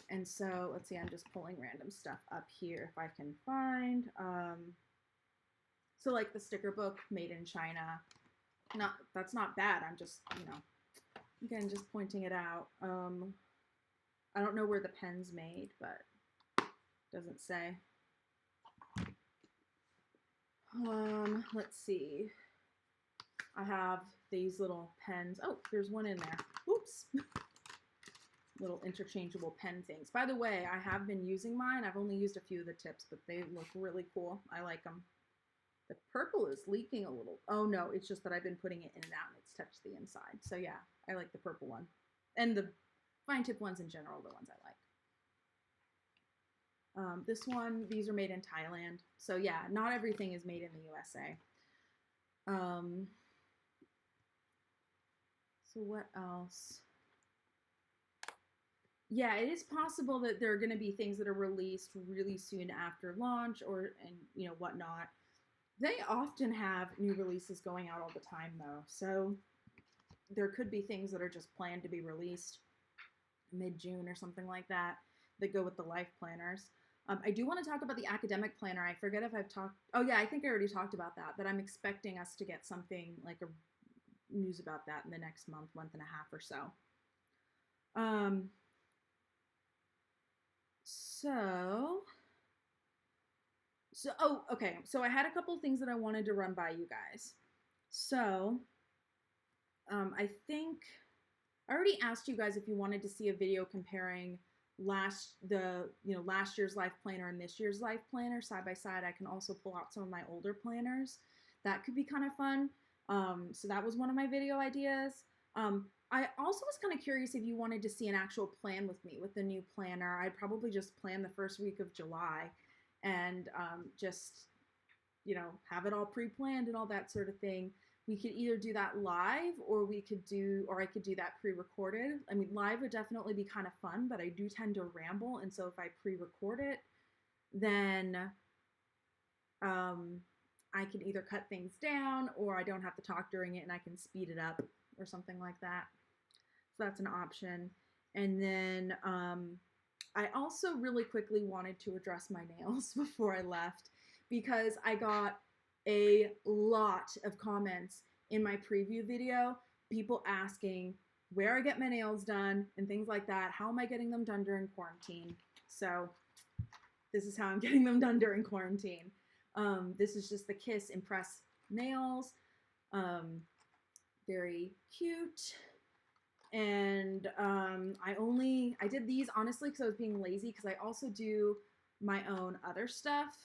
And so let's see, I'm just pulling random stuff up here if I can find. So like the sticker book made in China. That's not bad. I'm just, again, just pointing it out. I don't know where the pen's made, but doesn't say. Let's see. I have these little pens. Oh, there's one in there. Oops. Little interchangeable pen things. By the way, I have been using mine. I've only used a few of the tips, but they look really cool. I like them. The purple is leaking a little. Oh no, it's just that I've been putting it in and out and it's touched the inside. So yeah, I like the purple one. And the fine tip ones in general, the ones I like. This one, these are made in Thailand. So yeah, not everything is made in the USA. So what else? Yeah, it is possible that there are going to be things that are released really soon after launch and whatnot. They often have new releases going out all the time though. So there could be things that are just planned to be released mid-June or something like that go with the life planners. I do want to talk about the academic planner. I forget if I've talked. Oh yeah, I think I already talked about that I'm expecting us to get something like a news about that in the next month and a half or so. Okay. So I had a couple things that I wanted to run by you guys. So, I think I already asked you guys if you wanted to see a video comparing last year's life planner and this year's life planner side by side. I can also pull out some of my older planners. That could be kind of fun. So that was one of my video ideas. I also was kind of curious if you wanted to see an actual plan with me with the new planner. I'd probably just plan the first week of July and just, have it all pre-planned and all that sort of thing. We could either do that live or I could do that pre-recorded. I mean, live would definitely be kind of fun, but I do tend to ramble. And so if I pre-record it, then I can either cut things down or I don't have to talk during it and I can speed it up or something like that. So that's an option. And then I also really quickly wanted to address my nails before I left because I got a lot of comments in my preview video, people asking where I get my nails done and things like that. How am I getting them done during quarantine? So this is how I'm getting them done during quarantine. This is just the Kiss Impress nails. Very cute. And I did these honestly because I was being lazy because I also do my own other stuff.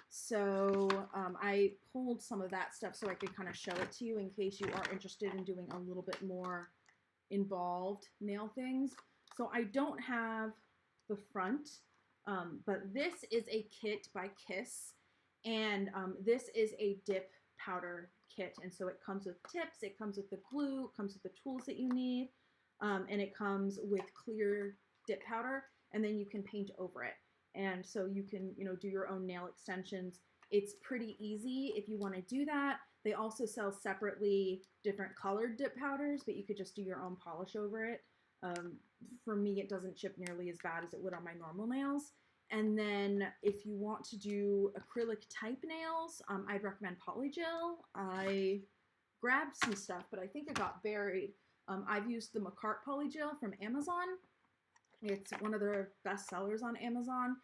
So I pulled some of that stuff so I could kind of show it to you in case you are interested in doing a little bit more involved nail things. So I don't have the front, but this is a kit by Kiss, and this is a dip powder kit. And so it comes with tips, it comes with the glue, it comes with the tools that you need, and it comes with clear dip powder, and then you can paint over it. And so you can, do your own nail extensions. It's pretty easy if you want to do that. They also sell separately different colored dip powders, but you could just do your own polish over it. For me, it doesn't chip nearly as bad as it would on my normal nails. And then if you want to do acrylic type nails, I'd recommend Polygel. I grabbed some stuff, but I think it got buried. I've used the McCart Polygel from Amazon. It's one of their best sellers on Amazon.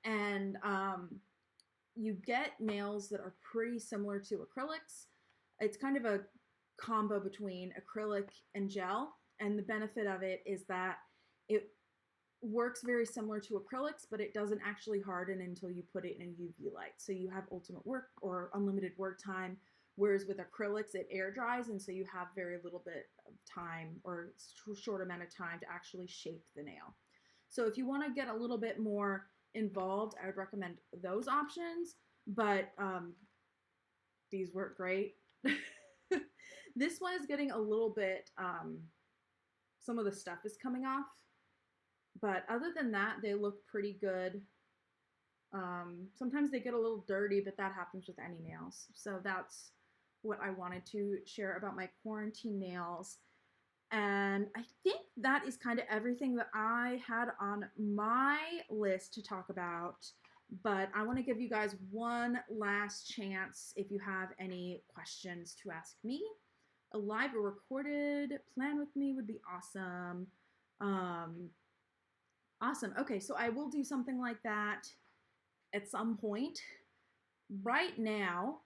And you get nails that are pretty similar to acrylics. It's kind of a combo between acrylic and gel. And the benefit of it is that it works very similar to acrylics, but it doesn't actually harden until you put it in UV light. So you have ultimate work or unlimited work time, whereas with acrylics, it air dries, and so you have very little bit of time or short amount of time to actually shape the nail. So if you want to get a little bit more involved, I would recommend those options, but these work great. This one is getting a little bit, some of the stuff is coming off, but other than that, they look pretty good. Sometimes they get a little dirty, but that happens with any nails. So that's what I wanted to share about my quarantine nails. And I think that is kind of everything that I had on my list to talk about. But I want to give you guys one last chance if you have any questions to ask me. A live or recorded plan with me would be awesome. Awesome. Okay, so I will do something like that at some point. Right now,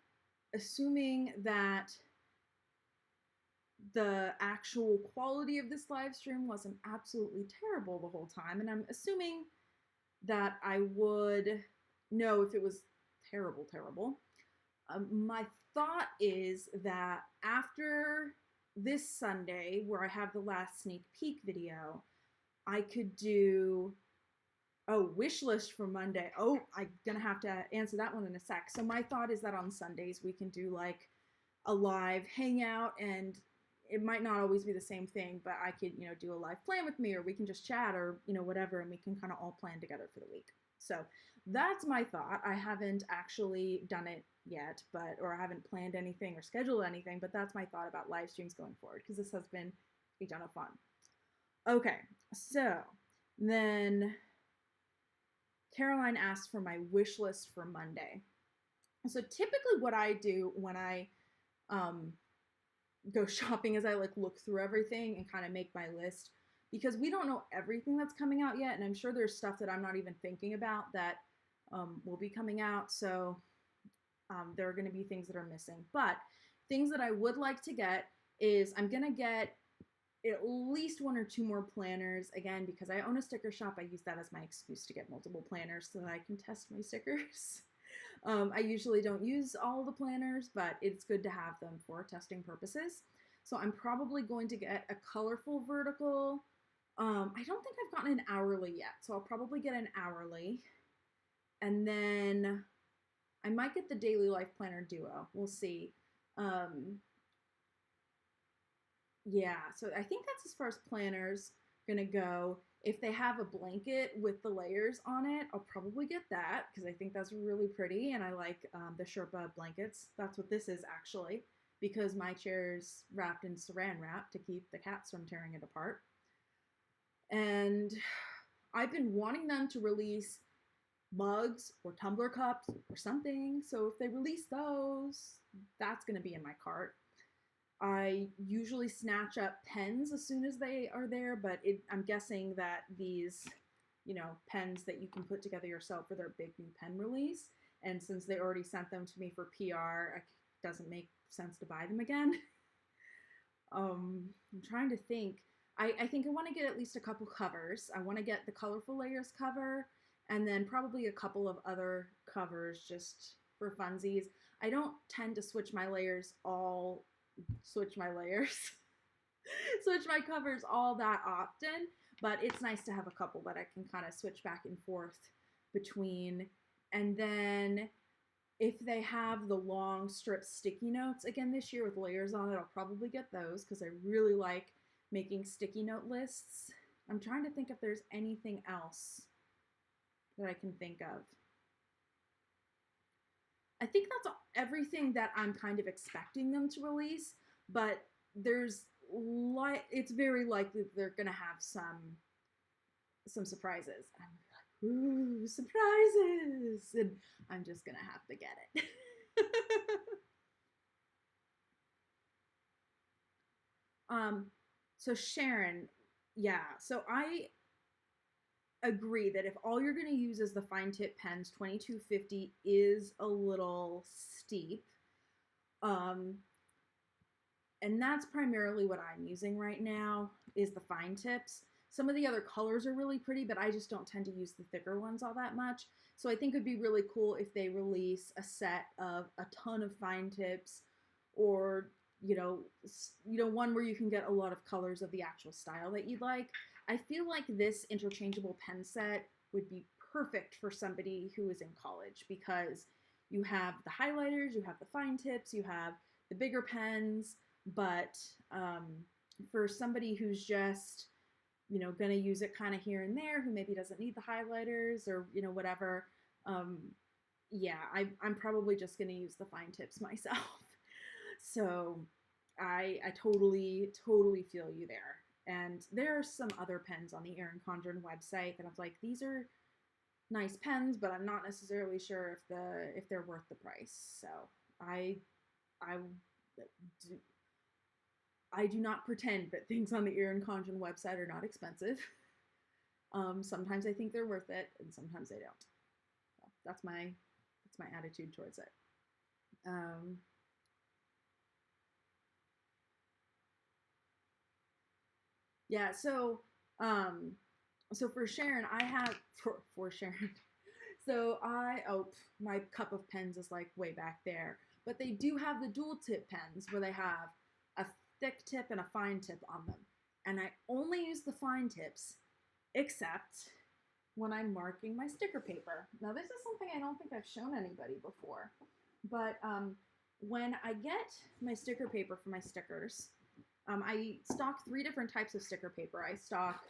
assuming that the actual quality of this live stream wasn't absolutely terrible the whole time, and I'm assuming that I would know if it was terrible. My thought is that after this Sunday, where I have the last sneak peek video, I could do a wish list for Monday. Oh, I'm gonna have to answer that one in a sec. So my thought is that on Sundays we can do like a live hangout, and it might not always be the same thing, but I could, do a live plan with me, or we can just chat, or, whatever, and we can kind of all plan together for the week. So that's my thought. I haven't actually done it yet, or I haven't planned anything or scheduled anything, but that's my thought about live streams going forward, because this has been a ton of fun. Okay, so then Caroline asked for my wish list for Monday. So typically what I do when I go shopping is I look through everything and kind of make my list, because we don't know everything that's coming out yet, and I'm sure there's stuff that I'm not even thinking about that will be coming out. So there are going to be things that are missing, but things that I would like to get is I'm going to get at least 1 or 2 more planners, again, because I own a sticker shop. I use that as my excuse to get multiple planners so that I can test my stickers. I usually don't use all the planners, but it's good to have them for testing purposes. So I'm probably going to get a colorful vertical. I don't think I've gotten an hourly yet, so I'll probably get an hourly. And then I might get the Daily Life Planner Duo. We'll see. Yeah, so I think that's as far as planners gonna go. If they have a blanket with the layers on it, I'll probably get that, because I think that's really pretty, and I like the Sherpa blankets. That's what this is, actually, because my chair's wrapped in saran wrap to keep the cats from tearing it apart. And I've been wanting them to release mugs or tumbler cups or something, so if they release those, that's gonna be in my cart. I usually snatch up pens as soon as they are there, but I'm guessing that these, pens that you can put together yourself for their big new pen release, and since they already sent them to me for PR, it doesn't make sense to buy them again. I'm trying to think. I think I want to get at least a couple covers. I want to get the Colorful Layers cover, and then probably a couple of other covers just for funsies. I don't tend to switch my covers all that often, but it's nice to have a couple that I can kind of switch back and forth between. And then if they have the long strip sticky notes again this year with layers on it, I'll probably get those, because I really like making sticky note lists. I'm trying to think if there's anything else that I can think of. I think that's everything that I'm kind of expecting them to release, but it's very likely that they're gonna have some surprises. I'm like, ooh, surprises, and I'm just gonna have to get it. So Sharon, yeah. So agree that if all you're going to use is the fine tip pens, 2250 is a little steep. And that's primarily what I'm using right now, is the fine tips. Some of the other colors are really pretty, but I just don't tend to use the thicker ones all that much. So I think it'd be really cool if they release a set of a ton of fine tips, or one where you can get a lot of colors of the actual style that you'd like. I feel like this interchangeable pen set would be perfect for somebody who is in college, because you have the highlighters, you have the fine tips, you have the bigger pens, but for somebody who's just, going to use it kind of here and there, who maybe doesn't need the highlighters or, whatever, yeah, I'm probably just going to use the fine tips myself. So I totally feel you there. And there are some other pens on the Erin Condren website that I'm like, these are nice pens, but I'm not necessarily sure if they're worth the price. So I do not pretend that things on the Erin Condren website are not expensive. Sometimes I think they're worth it, and sometimes they don't. So that's my attitude towards it. Yeah, so for Sharon, I have for Sharon. So my cup of pens is like way back there, but they do have the dual tip pens where they have a thick tip and a fine tip on them, and I only use the fine tips except when I'm marking my sticker paper. Now this is something I don't think I've shown anybody before, but when I get my sticker paper for my stickers, I stock 3 different types of sticker paper. I stock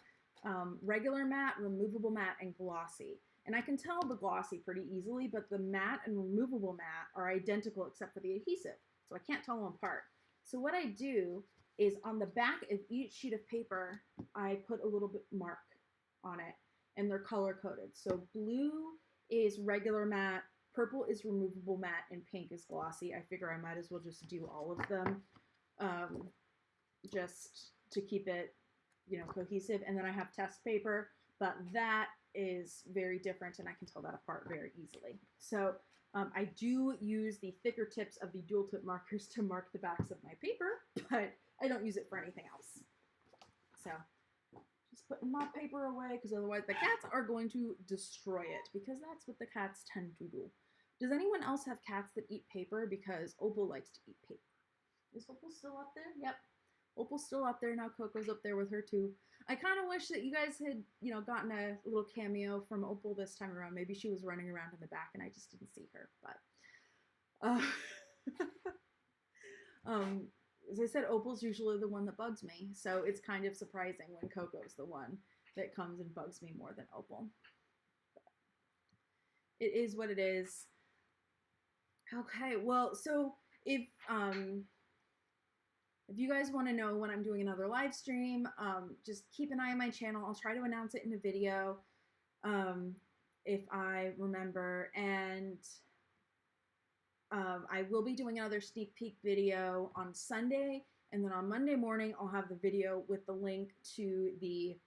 regular matte, removable matte, and glossy. And I can tell the glossy pretty easily, but the matte and removable matte are identical except for the adhesive, so I can't tell them apart. So what I do is on the back of each sheet of paper, I put a little bit mark on it, and they're color coded. So blue is regular matte, purple is removable matte, and pink is glossy. I figure I might as well just do all of them, just to keep it, cohesive. And then I have test paper, but that is very different, and I can tell that apart very easily. So I do use the thicker tips of the dual tip markers to mark the backs of my paper, but I don't use it for anything else. So just putting my paper away, because otherwise the cats are going to destroy it, because that's what the cats tend to do. Does anyone else have cats that eat paper? Because Opal likes to eat paper. Is Opal still up there? Yep. Opal's still up there now. Coco's up there with her too. I kind of wish that you guys had, gotten a little cameo from Opal this time around. Maybe she was running around in the back and I just didn't see her. But as I said, Opal's usually the one that bugs me, so it's kind of surprising when Coco's the one that comes and bugs me more than Opal. But it is what it is. Okay, well, so if you guys want to know when I'm doing another live stream, just keep an eye on my channel. I'll try to announce it in a video if I remember. And I will be doing another sneak peek video on Sunday. And then on Monday morning, I'll have the video with the link to the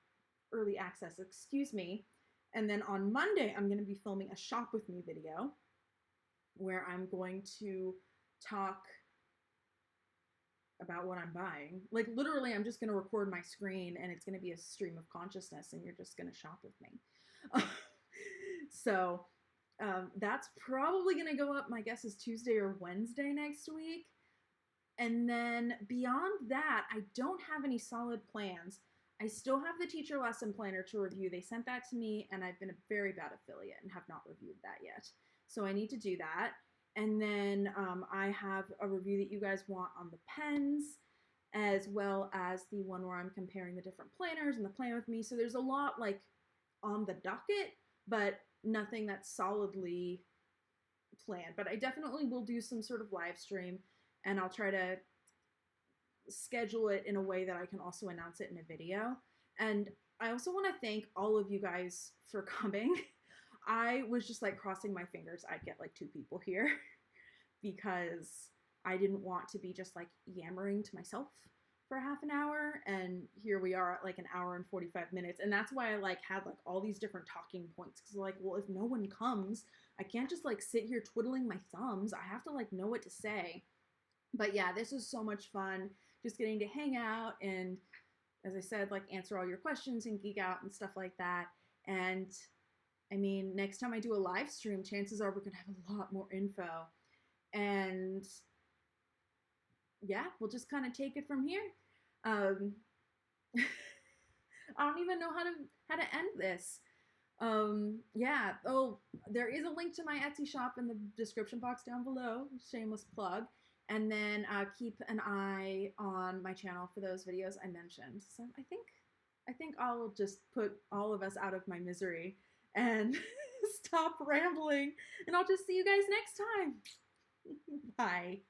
early access, And then on Monday, I'm going to be filming a shop with me video where I'm going to talk about what I'm buying. Like literally, I'm just going to record my screen and it's going to be a stream of consciousness and you're just going to shop with me. So that's probably going to go up, my guess is Tuesday or Wednesday next week. And then beyond that, I don't have any solid plans. I still have the teacher lesson planner to review. They sent that to me and I've been a very bad affiliate and have not reviewed that yet. So I need to do that. And then I have a review that you guys want on the pens, as well as the one where I'm comparing the different planners and the plan with me. So there's a lot like on the docket, but nothing that's solidly planned. But I definitely will do some sort of live stream, and I'll try to schedule it in a way that I can also announce it in a video. And I also want to thank all of you guys for coming. I was just like crossing my fingers I'd get like 2 people here because I didn't want to be just like yammering to myself. for half an hour, and here we are at like an hour and 45 minutes. And that's why I like had like all these different talking points, because like, well, if no one comes, I can't just like sit here twiddling my thumbs. I have to like know what to say. But yeah, this was so much fun, just getting to hang out and, as I said, like answer all your questions and geek out and stuff like that. And I mean, next time I do a live stream, chances are we're gonna have a lot more info. And yeah, we'll just kind of take it from here. Um, I don't even know how to end this. Yeah. Oh, there is a link to my Etsy shop in the description box down below. Shameless plug. And then keep an eye on my channel for those videos I mentioned. So I think I'll just put all of us out of my misery and stop rambling. And I'll just see you guys next time. Bye.